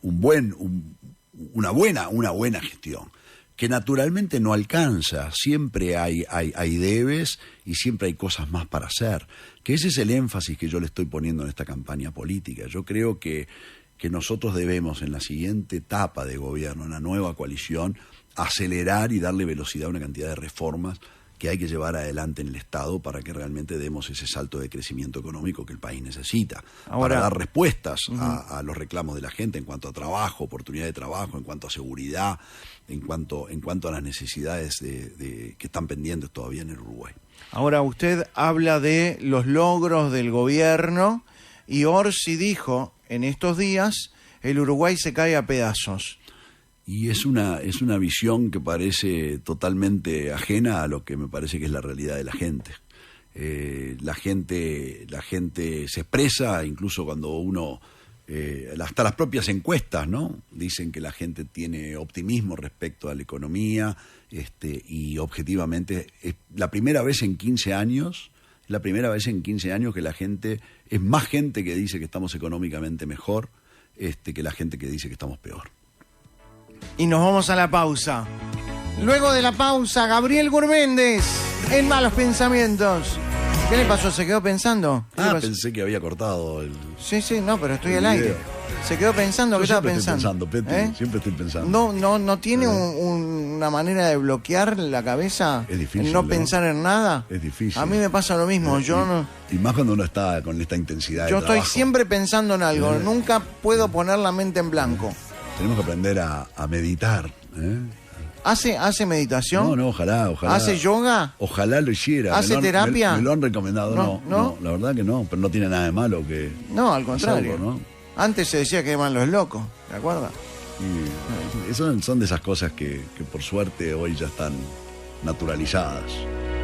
Speaker 4: una buena gestión, que naturalmente no alcanza, siempre hay debes y siempre hay cosas más para hacer, que ese es el énfasis que yo le estoy poniendo en esta campaña política. Yo creo que nosotros debemos en la siguiente etapa de gobierno, en la nueva coalición, acelerar y darle velocidad a una cantidad de reformas que hay que llevar adelante en el Estado para que realmente demos ese salto de crecimiento económico que el país necesita, para dar respuestas a los reclamos de la gente en cuanto a trabajo, oportunidad de trabajo, en cuanto a seguridad, en cuanto a las necesidades que están pendientes todavía en el Uruguay.
Speaker 3: Ahora, usted habla de los logros del gobierno y Orsi dijo en estos días, el Uruguay se cae a pedazos.
Speaker 4: Y es una visión que parece totalmente ajena a lo que me parece que es la realidad de la gente. La gente se expresa, incluso cuando uno, hasta las propias encuestas, ¿no? Dicen que la gente tiene optimismo respecto a la economía, y objetivamente es la primera vez en 15 años que la gente, es más gente que dice que estamos económicamente mejor, que la gente que dice que estamos peor.
Speaker 3: Y nos vamos a la pausa. Luego de la pausa, Gabriel Gurméndez en Malos Pensamientos. ¿Qué le pasó? ¿Se quedó pensando?
Speaker 4: Pensé que había cortado el...
Speaker 3: Sí, no, pero estoy al aire. ¿Se quedó pensando? ¿Qué estaba pensando?
Speaker 4: Siempre estoy pensando.
Speaker 3: ¿No tiene una manera de bloquear la cabeza?
Speaker 4: Es difícil.
Speaker 3: ¿No pensar en nada?
Speaker 4: Es difícil.
Speaker 3: A mí me pasa lo mismo.
Speaker 4: Y más cuando uno está con esta intensidad de
Speaker 3: Yo
Speaker 4: trabajo.
Speaker 3: estoy siempre pensando en algo. Nunca puedo poner la mente en blanco.
Speaker 4: Tenemos que aprender a meditar.
Speaker 3: ¿Hace meditación?
Speaker 4: No, ojalá.
Speaker 3: ¿Hace yoga?
Speaker 4: Ojalá lo hiciera.
Speaker 3: ¿Hace terapia?
Speaker 4: Me lo han recomendado.
Speaker 3: No,
Speaker 4: la verdad que no, pero no tiene nada de malo que...
Speaker 3: No, al contrario.
Speaker 4: hacerlo, ¿no?
Speaker 3: Antes se decía que eran los locos, ¿de acuerdo?
Speaker 4: Y son de esas cosas que por suerte hoy ya están naturalizadas.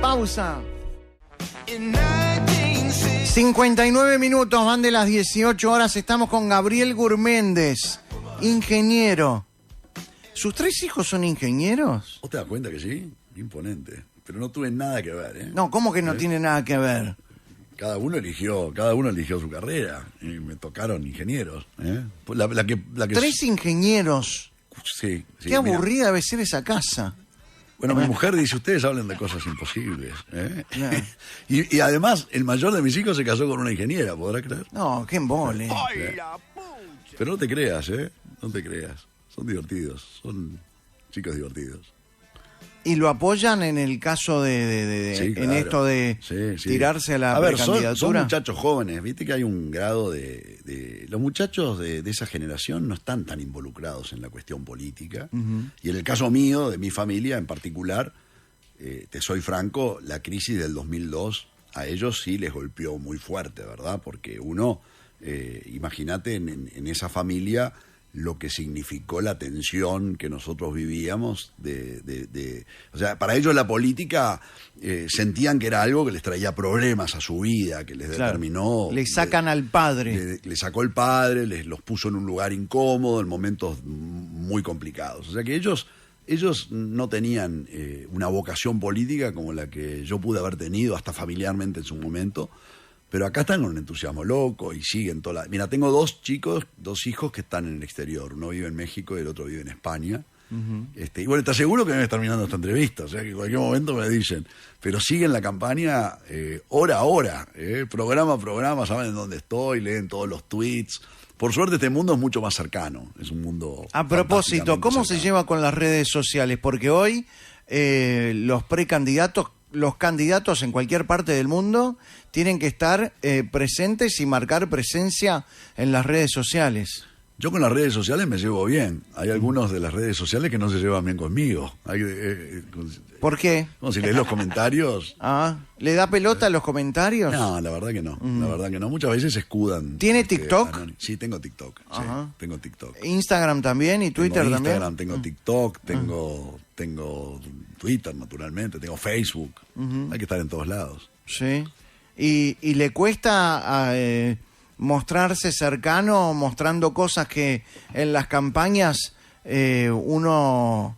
Speaker 3: Pausa. 59 minutos, van de las 18 horas. Estamos con Gabriel Gurméndez, ingeniero. ¿Sus 3 hijos son ingenieros?
Speaker 4: ¿Vos te das cuenta que sí? Imponente. Pero no tuve nada que ver, ¿eh?
Speaker 3: No, ¿cómo que no tiene nada que ver?
Speaker 4: Cada uno eligió su carrera y me tocaron ingenieros, ¿eh? La que
Speaker 3: 3 ingenieros.
Speaker 4: Sí.
Speaker 3: Qué aburrida debe ser esa casa.
Speaker 4: Bueno, mi mujer dice, ustedes hablan de cosas imposibles, ¿eh? y además, el mayor de mis hijos se casó con una ingeniera, ¿podrás creer?
Speaker 3: No, qué embole.
Speaker 4: Pero no te creas, ¿eh? No te creas. Son divertidos, son chicos divertidos.
Speaker 3: ¿Y lo apoyan en el caso en
Speaker 4: claro.
Speaker 3: esto de tirarse a la precandidatura?
Speaker 4: Son muchachos jóvenes, viste que hay un grado de los muchachos de esa generación no están tan involucrados en la cuestión política. Y en el caso mío, de mi familia en particular, te soy franco, la crisis del 2002 a ellos sí les golpeó muy fuerte, ¿verdad? Porque uno, imagínate en esa familia lo que significó la tensión que nosotros vivíamos o sea, para ellos la política sentían que era algo que les traía problemas a su vida, que les determinó.
Speaker 3: Le sacan al padre.
Speaker 4: Le sacó el padre, los puso en un lugar incómodo en momentos muy complicados. O sea que ellos no tenían una vocación política como la que yo pude haber tenido hasta familiarmente en su momento, Pero acá están con un entusiasmo loco y siguen toda la... Mira, tengo dos hijos que están en el exterior. Uno vive en México y el otro vive en España. Y bueno, te aseguro que me está terminando esta entrevista, o sea que en cualquier momento me dicen, pero siguen la campaña hora a hora, programa a programa, saben dónde estoy, leen todos los tweets. Por suerte este mundo es mucho más cercano, es un mundo...
Speaker 3: A propósito, ¿cómo se
Speaker 4: cercano.
Speaker 3: lleva con las redes sociales? Porque hoy los precandidatos, los candidatos en cualquier parte del mundo tienen que estar presentes y marcar presencia en las redes sociales.
Speaker 4: Yo con las redes sociales me llevo bien. Hay algunos de las redes sociales que no se llevan bien conmigo.
Speaker 3: ¿Por qué?
Speaker 4: Como si lees los comentarios.
Speaker 3: ¿Le da pelota a los comentarios?
Speaker 4: No, la verdad que no. La verdad que no. Muchas veces se escudan.
Speaker 3: ¿Tiene TikTok?
Speaker 4: Sí, tengo TikTok. Sí, tengo TikTok.
Speaker 3: Instagram también y Twitter
Speaker 4: tengo
Speaker 3: también.
Speaker 4: Instagram, tengo TikTok, tengo Twitter naturalmente, tengo Facebook. Hay que estar en todos lados.
Speaker 3: Sí. ¿Y le cuesta mostrarse cercano, mostrando cosas que en las campañas uno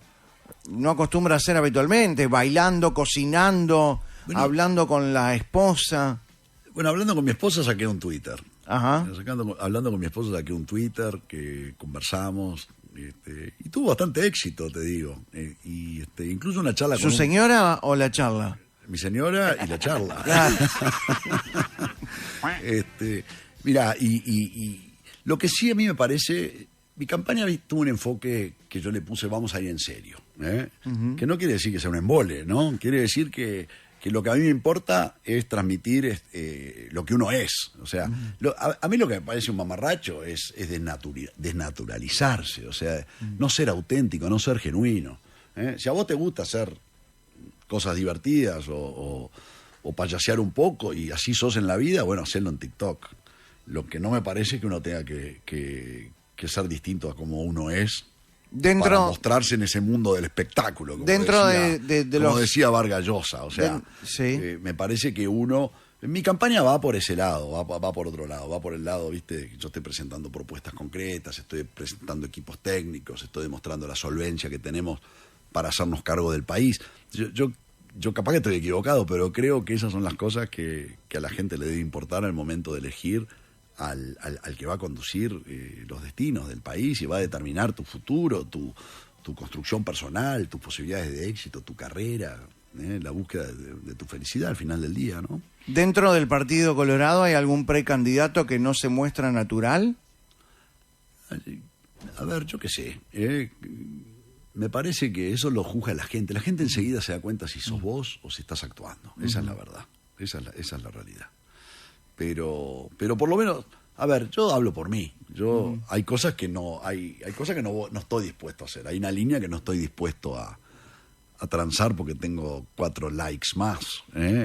Speaker 3: no acostumbra a hacer habitualmente, bailando, cocinando, hablando con la esposa?
Speaker 4: Bueno, hablando con mi esposa saqué un Twitter.
Speaker 3: Ajá.
Speaker 4: Hablando con mi esposa saqué un Twitter que conversamos y tuvo bastante éxito, te digo. Incluso una charla
Speaker 3: ¿Su señora o la charla?
Speaker 4: Mi señora y la charla.
Speaker 3: Claro.
Speaker 4: Mirá, y lo que sí a mí me parece, mi campaña tuvo un enfoque que yo le puse, vamos a ir en serio, que no quiere decir que sea un embole, ¿no? Quiere decir que lo que a mí me importa es transmitir lo que uno es. O sea, a mí lo que me parece un mamarracho es desnaturalizarse, o sea, no ser auténtico, no ser genuino. Si a vos te gusta hacer cosas divertidas o payasear un poco y así sos en la vida, bueno, hacerlo en TikTok. Lo que no me parece que uno tenga que ser distinto a como uno es para mostrarse en ese mundo del espectáculo. Como
Speaker 3: dentro
Speaker 4: decía,
Speaker 3: de
Speaker 4: como
Speaker 3: los...
Speaker 4: decía Vargas Llosa. O sea,
Speaker 3: sí.
Speaker 4: Me parece que uno... Mi campaña va por ese lado, va por otro lado, va por el lado, viste, yo estoy presentando propuestas concretas, estoy presentando equipos técnicos, estoy demostrando la solvencia que tenemos para hacernos cargo del país. Yo capaz que estoy equivocado, pero creo que esas son las cosas que a la gente le debe importar al momento de elegir al que va a conducir los destinos del país y va a determinar tu futuro, tu construcción personal, tus posibilidades de éxito, tu carrera, la búsqueda de tu felicidad al final del día, ¿no?
Speaker 3: ¿Dentro del Partido Colorado hay algún precandidato que no se muestra natural?
Speaker 4: A ver, yo qué sé. Me parece que eso lo juzga la gente. La gente enseguida se da cuenta si sos vos o si estás actuando. Esa es la verdad. Esa es la realidad. Pero por lo menos, a ver, yo hablo por mí. Hay cosas que no estoy dispuesto a hacer. Hay una línea que no estoy dispuesto a transar porque tengo 4 likes más,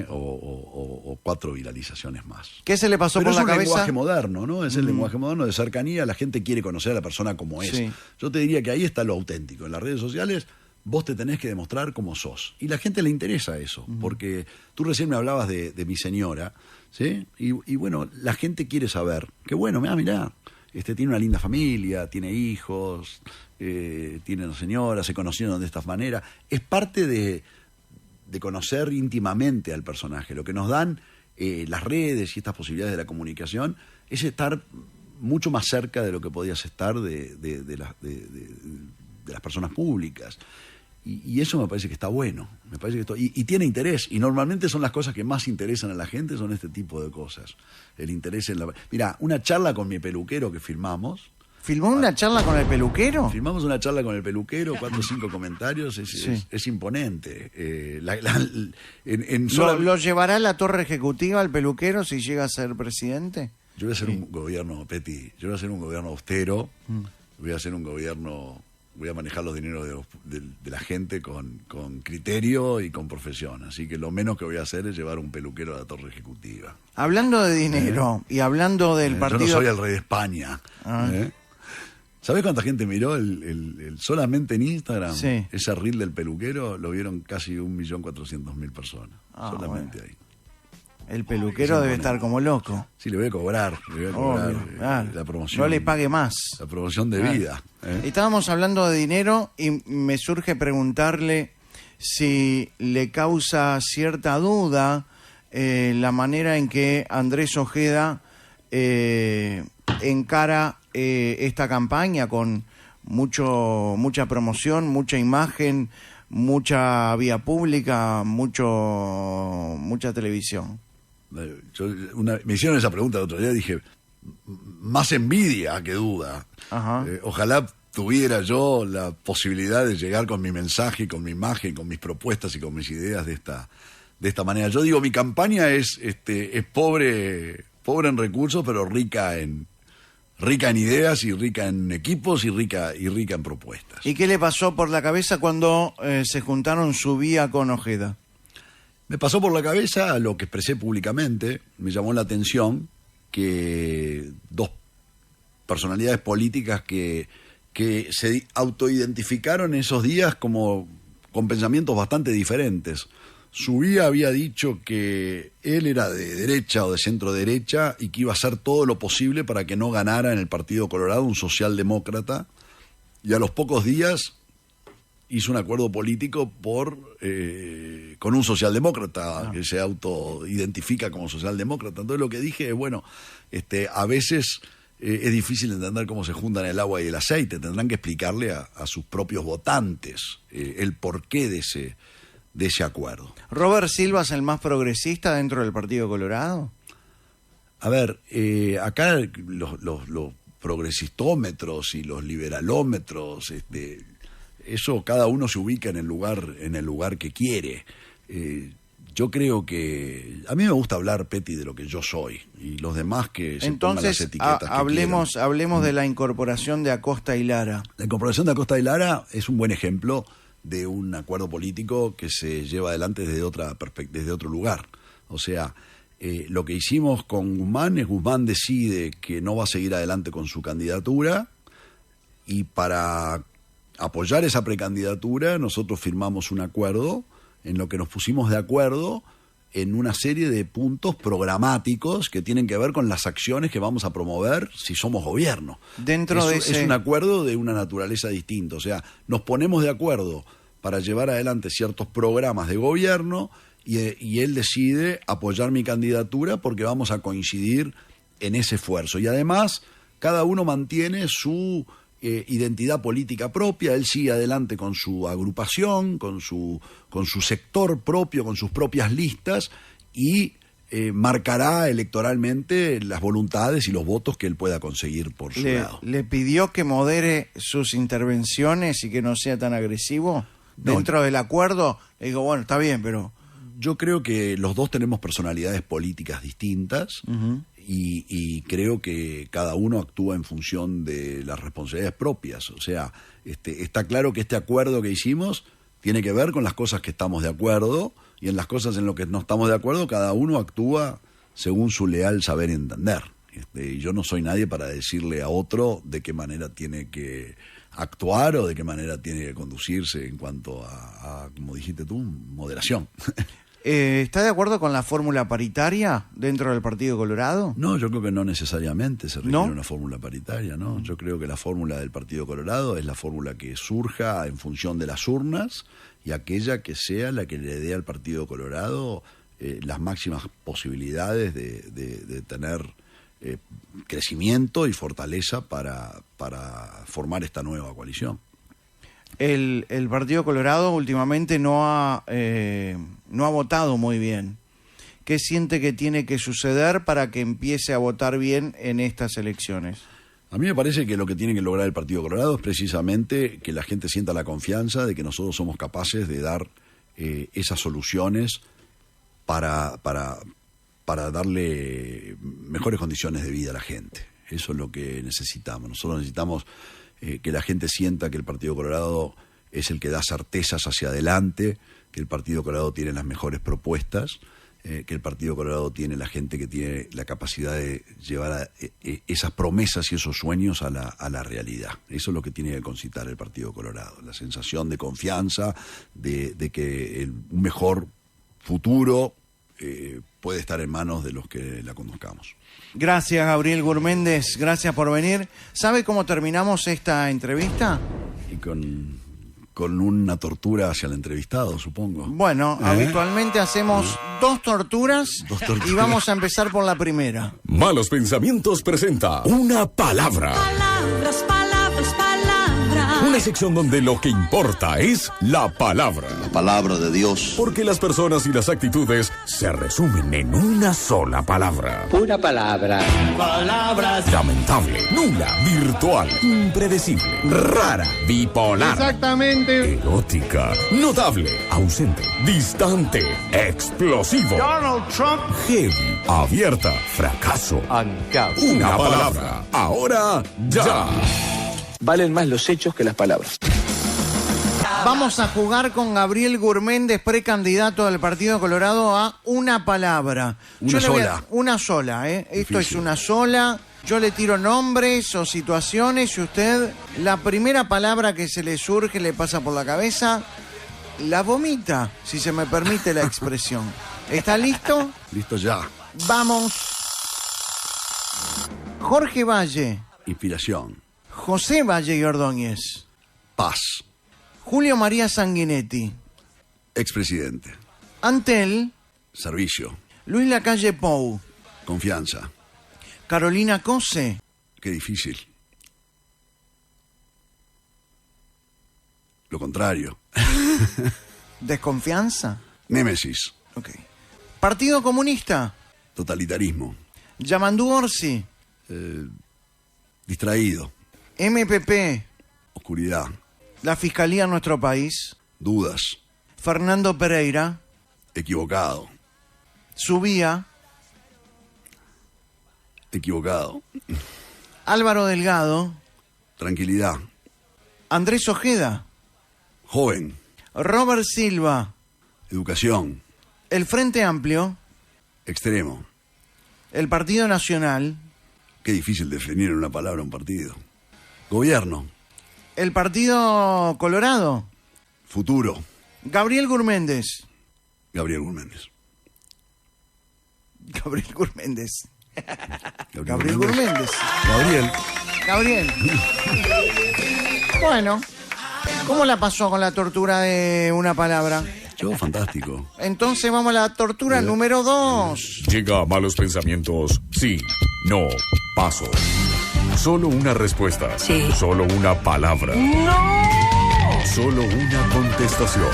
Speaker 4: o 4 viralizaciones más.
Speaker 3: ¿Qué se le pasó
Speaker 4: Pero
Speaker 3: por la cabeza?
Speaker 4: Es un lenguaje moderno, ¿no? Es el lenguaje moderno de cercanía. La gente quiere conocer a la persona como es.
Speaker 3: Sí.
Speaker 4: Yo te diría que ahí está lo auténtico. En las redes sociales vos te tenés que demostrar como sos. Y a la gente le interesa eso, porque tú recién me hablabas de mi señora, ¿sí? Y bueno, la gente quiere saber que, bueno, mirá, tiene una linda familia, tiene hijos, tiene una señora, se conocieron de esta manera. Es parte de conocer íntimamente al personaje. Lo que nos dan las redes y estas posibilidades de la comunicación es estar mucho más cerca de lo que podías estar de las personas públicas. Y eso me parece que está bueno, me parece que y tiene interés, y normalmente son las cosas que más interesan a la gente, son este tipo de cosas. El interés en la... Mirá, una charla con mi peluquero que filmamos.
Speaker 3: ¿Filmó una charla con el peluquero?
Speaker 4: Filmamos una charla con el peluquero, 4 o 5 comentarios, es imponente.
Speaker 3: ¿Lo llevará a la torre ejecutiva el peluquero si llega a ser presidente?
Speaker 4: Yo voy a hacer un gobierno, Peti, yo voy a hacer un gobierno austero, voy a hacer un gobierno... Voy a manejar los dineros de la gente con criterio y con profesión. Así que lo menos que voy a hacer es llevar un peluquero a la torre ejecutiva.
Speaker 3: Hablando de dinero y hablando del partido...
Speaker 4: Yo no soy el rey de España. ¿Sabés cuánta gente miró solamente en Instagram?
Speaker 3: Sí.
Speaker 4: Ese reel del peluquero lo vieron casi 1.400.000 personas. Solamente
Speaker 3: bueno.
Speaker 4: ahí.
Speaker 3: El peluquero debe estar como loco.
Speaker 4: Sí, le voy a cobrar,
Speaker 3: Claro.
Speaker 4: la promoción.
Speaker 3: No le pague más.
Speaker 4: La promoción de vida.
Speaker 3: Estábamos hablando de dinero y me surge preguntarle si le causa cierta duda la manera en que Andrés Ojeda encara esta campaña con mucha promoción, mucha imagen, mucha vía pública, mucha televisión.
Speaker 4: Me hicieron esa pregunta el otro día, dije, más envidia que duda.
Speaker 3: Ajá.
Speaker 4: Ojalá tuviera yo la posibilidad de llegar con mi mensaje, con mi imagen, con mis propuestas y con mis ideas de esta manera. Yo digo, mi campaña es pobre en recursos, pero rica en ideas y rica en equipos y rica en propuestas.
Speaker 3: ¿Y qué le pasó por la cabeza cuando se juntaron su vía con Ojeda?
Speaker 4: Me pasó por la cabeza lo que expresé públicamente. Me llamó la atención que dos personalidades políticas que se autoidentificaron esos días como con pensamientos bastante diferentes. Subía había dicho que él era de derecha o de centro derecha y que iba a hacer todo lo posible para que no ganara en el Partido Colorado un socialdemócrata, y a los pocos días hizo un acuerdo político con un socialdemócrata que se autoidentifica como socialdemócrata. Entonces lo que dije es, bueno, a veces es difícil entender cómo se juntan el agua y el aceite. Tendrán que explicarle a sus propios votantes el porqué de ese acuerdo.
Speaker 3: ¿Robert Silva es el más progresista dentro del Partido Colorado?
Speaker 4: A ver, acá los progresistómetros y los liberalómetros, eso cada uno se ubica en el lugar que quiere. Yo creo que a mí me gusta hablar, Petty, de lo que yo soy, y los demás que se pongan las etiquetas que
Speaker 3: hablemos de la incorporación de Acosta y Lara.
Speaker 4: La incorporación de Acosta y Lara es un buen ejemplo de un acuerdo político que se lleva adelante desde otro lugar. O sea, lo que hicimos con Guzmán es, Guzmán decide que no va a seguir adelante con su candidatura, y para apoyar esa precandidatura nosotros firmamos un acuerdo en lo que nos pusimos de acuerdo en una serie de puntos programáticos que tienen que ver con las acciones que vamos a promover si somos gobierno. Es un acuerdo de una naturaleza distinta. O sea, nos ponemos de acuerdo para llevar adelante ciertos programas de gobierno, y él decide apoyar mi candidatura porque vamos a coincidir en ese esfuerzo. Y además, cada uno mantiene su identidad política propia. Él sigue adelante con su agrupación, con su sector propio, con sus propias listas, y marcará electoralmente las voluntades y los votos que él pueda conseguir por su lado.
Speaker 3: ¿Le pidió que modere sus intervenciones y que no sea tan agresivo dentro del acuerdo? Le digo, bueno, está bien, pero...
Speaker 4: Yo creo que los dos tenemos personalidades políticas distintas. Uh-huh. Y creo que cada uno actúa en función de las responsabilidades propias. O sea, está claro que este acuerdo que hicimos tiene que ver con las cosas que estamos de acuerdo, y en las cosas en las que no estamos de acuerdo cada uno actúa según su leal saber y entender. Y yo no soy nadie para decirle a otro de qué manera tiene que actuar o de qué manera tiene que conducirse en cuanto a como dijiste tú, moderación.
Speaker 3: ¿Está de acuerdo con la fórmula paritaria dentro del Partido Colorado?
Speaker 4: No, yo creo que no necesariamente se requiere una fórmula paritaria, ¿no? Yo creo que la fórmula del Partido Colorado es la fórmula que surja en función de las urnas, y aquella que sea la que le dé al Partido Colorado las máximas posibilidades de tener crecimiento y fortaleza para formar esta nueva coalición.
Speaker 3: El Partido Colorado últimamente no ha votado muy bien. ¿Qué siente que tiene que suceder para que empiece a votar bien en estas elecciones?
Speaker 4: A mí me parece que lo que tiene que lograr el Partido Colorado es precisamente que la gente sienta la confianza de que nosotros somos capaces de dar esas soluciones para darle mejores condiciones de vida a la gente. Eso es lo que necesitamos. Nosotros necesitamos que la gente sienta que el Partido Colorado es el que da certezas hacia adelante, que el Partido Colorado tiene las mejores propuestas, que el Partido Colorado tiene la gente que tiene la capacidad de llevar esas promesas y esos sueños a la realidad. Eso es lo que tiene que concitar el Partido Colorado, la sensación de confianza, de que un mejor futuro puede estar en manos de los que la conduzcamos.
Speaker 3: Gracias, Gabriel Gurméndez, gracias por venir. ¿Sabe cómo terminamos esta entrevista?
Speaker 4: Y con con una tortura hacia el entrevistado, supongo.
Speaker 3: Bueno, habitualmente hacemos 2 torturas,
Speaker 4: Dos torturas.
Speaker 3: y vamos a empezar por la primera.
Speaker 5: Malos Pensamientos presenta Una Palabra.
Speaker 6: Palabras, palabras, palabras.
Speaker 5: Una sección donde lo que importa es la palabra.
Speaker 7: Palabra de Dios.
Speaker 5: Porque las personas y las actitudes se resumen en una sola palabra.
Speaker 8: Pura palabra.
Speaker 5: Lamentable, nula, virtual, impredecible, rara, bipolar.
Speaker 3: Exactamente.
Speaker 5: Erótica, notable, ausente, distante, explosivo.
Speaker 3: Donald Trump.
Speaker 5: Heavy, abierta, fracaso. Una palabra. Ahora ya.
Speaker 8: Valen más los hechos que las palabras.
Speaker 3: Vamos a jugar con Gabriel Gurméndez, precandidato del Partido Colorado, a una palabra.
Speaker 4: Una sola.
Speaker 3: Una sola, ¿eh? Esto es
Speaker 4: Difícil.
Speaker 3: una sola. Yo le tiro nombres o situaciones y usted, la primera palabra que se le surge, le pasa por la cabeza, la vomita, si se me permite la expresión. ¿Está listo?
Speaker 4: Listo ya.
Speaker 3: Vamos. Jorge Valle,
Speaker 4: Inspiración.
Speaker 3: José Valle y Ordóñez,
Speaker 4: Paz.
Speaker 3: Julio María Sanguinetti,
Speaker 4: Expresidente.
Speaker 3: Antel,
Speaker 4: Servicio.
Speaker 3: Luis Lacalle Pou,
Speaker 4: Confianza.
Speaker 3: Carolina Cose,
Speaker 4: Qué difícil. Lo contrario.
Speaker 3: Desconfianza.
Speaker 4: Némesis.
Speaker 3: Ok. Partido Comunista,
Speaker 4: Totalitarismo.
Speaker 3: Yamandú Orsi,
Speaker 4: Distraído.
Speaker 3: MPP,
Speaker 4: Oscuridad.
Speaker 3: la Fiscalía en nuestro país,
Speaker 4: Dudas.
Speaker 3: Fernando Pereira,
Speaker 4: Equivocado.
Speaker 3: Subía,
Speaker 4: Equivocado.
Speaker 3: Álvaro Delgado,
Speaker 4: Tranquilidad.
Speaker 3: Andrés Ojeda,
Speaker 4: Joven.
Speaker 3: Robert Silva,
Speaker 4: Educación.
Speaker 3: el Frente Amplio,
Speaker 4: Extremo.
Speaker 3: el Partido Nacional,
Speaker 4: Qué difícil definir en una palabra un partido. Gobierno.
Speaker 3: el Partido Colorado,
Speaker 4: Futuro.
Speaker 3: Gabriel Gurméndez.
Speaker 4: Gabriel Gurméndez.
Speaker 3: Gabriel Gurméndez. Gabriel Gurméndez.
Speaker 4: Gabriel.
Speaker 3: Gabriel. Bueno, ¿cómo la pasó con la tortura de una palabra?
Speaker 4: Yo, fantástico.
Speaker 3: Entonces vamos a la tortura número 2.
Speaker 5: Llega a Malos Pensamientos. Sí, no, paso. Solo una respuesta.
Speaker 6: Sí.
Speaker 5: Solo una palabra. ¡No! Solo una contestación.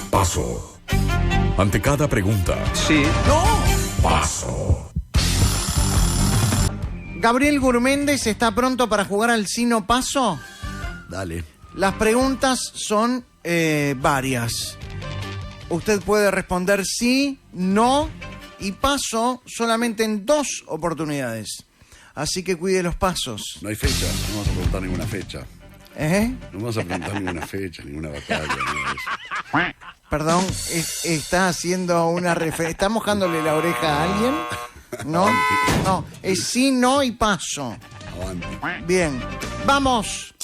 Speaker 5: Paso. Ante cada pregunta.
Speaker 8: Sí.
Speaker 5: Paso.
Speaker 3: Gabriel Gurméndez está pronto para jugar al Sino Paso.
Speaker 4: Dale.
Speaker 3: Las preguntas son varias. Usted puede responder sí, no y paso solamente en 2 oportunidades. Así que cuide los pasos.
Speaker 4: No hay fecha. No vamos a preguntar ninguna fecha.
Speaker 3: ¿Eh?
Speaker 4: No vamos a preguntar ninguna fecha, ninguna batalla. Nada de eso.
Speaker 3: Perdón, está haciendo una referencia. ¿Está mojándole la oreja a alguien? No, no, es sí, no y paso.
Speaker 4: Avante.
Speaker 3: Bien, vamos.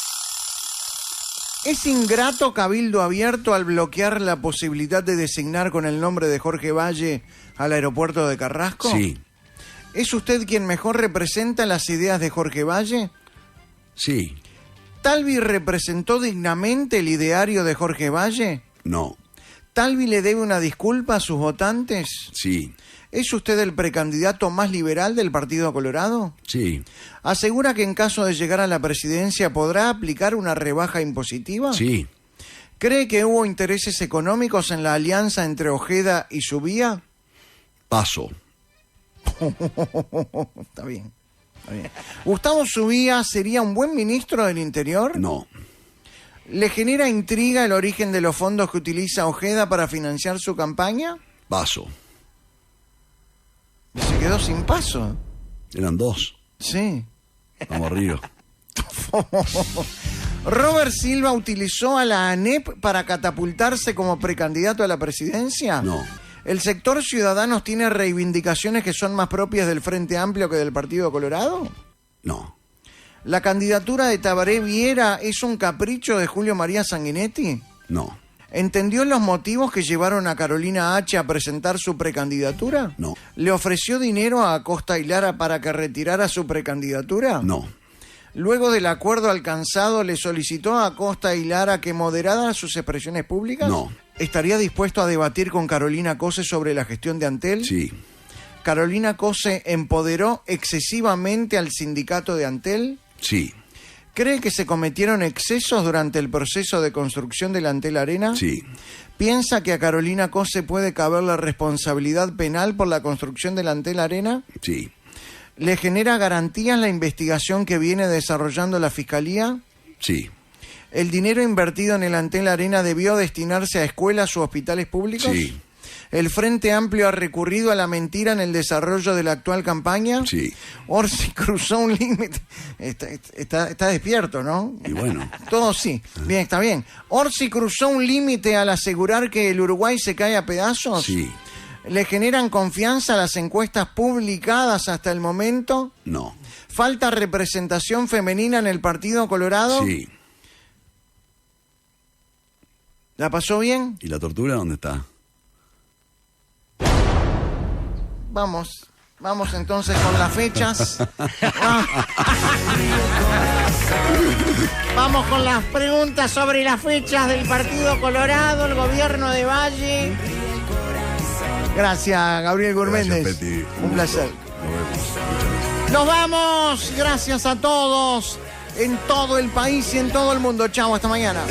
Speaker 3: ¿Es ingrato Cabildo Abierto al bloquear la posibilidad de designar con el nombre de Jorge Valle al aeropuerto de Carrasco?
Speaker 4: Sí.
Speaker 3: ¿Es usted quien mejor representa las ideas de Jorge Valle?
Speaker 4: Sí.
Speaker 3: ¿Talvi representó dignamente el ideario de Jorge Valle?
Speaker 4: No.
Speaker 3: ¿Talvi le debe una disculpa a sus votantes?
Speaker 4: Sí.
Speaker 3: ¿Es usted el precandidato más liberal del Partido Colorado?
Speaker 4: Sí.
Speaker 3: ¿Asegura que en caso de llegar a la presidencia podrá aplicar una rebaja impositiva?
Speaker 4: Sí.
Speaker 3: ¿Cree que hubo intereses económicos en la alianza entre Ojeda y Subía?
Speaker 4: Paso.
Speaker 3: Está bien, está bien. ¿Gustavo Subía sería un buen ministro del Interior?
Speaker 4: No.
Speaker 3: ¿Le genera intriga el origen de los fondos que utiliza Ojeda para financiar su campaña?
Speaker 4: Paso.
Speaker 3: Se quedó sin paso.
Speaker 4: Eran 2.
Speaker 3: Sí.
Speaker 4: Vamos arriba.
Speaker 3: ¿Robert Silva utilizó a la ANEP para catapultarse como precandidato a la presidencia?
Speaker 4: No.
Speaker 3: ¿El sector Ciudadanos tiene reivindicaciones que son más propias del Frente Amplio que del Partido Colorado?
Speaker 4: No.
Speaker 3: ¿La candidatura de Tabaré Viera es un capricho de Julio María Sanguinetti?
Speaker 4: No.
Speaker 3: ¿Entendió los motivos que llevaron a Carolina H. a presentar su precandidatura?
Speaker 4: No.
Speaker 3: ¿Le ofreció dinero a Acosta y Lara para que retirara su precandidatura?
Speaker 4: No.
Speaker 3: luego del acuerdo alcanzado, le solicitó a Acosta y Lara que moderaran sus expresiones públicas?
Speaker 4: No.
Speaker 3: ¿Estaría dispuesto a debatir con Carolina Cose sobre la gestión de Antel?
Speaker 4: Sí.
Speaker 3: ¿Carolina Cose empoderó excesivamente al sindicato de Antel?
Speaker 4: Sí.
Speaker 3: ¿Cree que se cometieron excesos durante el proceso de construcción de la Antel Arena?
Speaker 4: Sí.
Speaker 3: ¿Piensa que a Carolina Cose puede caber la responsabilidad penal por la construcción de la Antel Arena?
Speaker 4: Sí.
Speaker 3: ¿Le genera garantías la investigación que viene desarrollando la Fiscalía?
Speaker 4: Sí.
Speaker 3: ¿El dinero invertido en el Antel Arena debió destinarse a escuelas u hospitales públicos?
Speaker 4: Sí.
Speaker 3: ¿El Frente Amplio ha recurrido a la mentira en el desarrollo de la actual campaña?
Speaker 4: Sí.
Speaker 3: Orsi cruzó un límite. Está despierto, ¿no?
Speaker 4: Y bueno.
Speaker 3: Todo sí. Bien, está bien. ¿Orsi cruzó un límite al asegurar que el Uruguay se cae a pedazos?
Speaker 4: Sí.
Speaker 3: ¿Le generan confianza las encuestas publicadas hasta el momento?
Speaker 4: No.
Speaker 3: ¿Falta representación femenina en el Partido Colorado?
Speaker 4: Sí.
Speaker 3: ¿La pasó bien?
Speaker 4: ¿Y la tortura dónde está?
Speaker 3: Vamos entonces con las fechas. Vamos con las preguntas sobre las fechas del Partido Colorado, el gobierno de Valle. Gracias, Gabriel Gurméndez.
Speaker 4: Gracias, Peti.
Speaker 3: Un placer.
Speaker 4: Nos vemos.
Speaker 3: Nos vamos. Gracias a todos en todo el país y en todo el mundo. Chao, hasta mañana.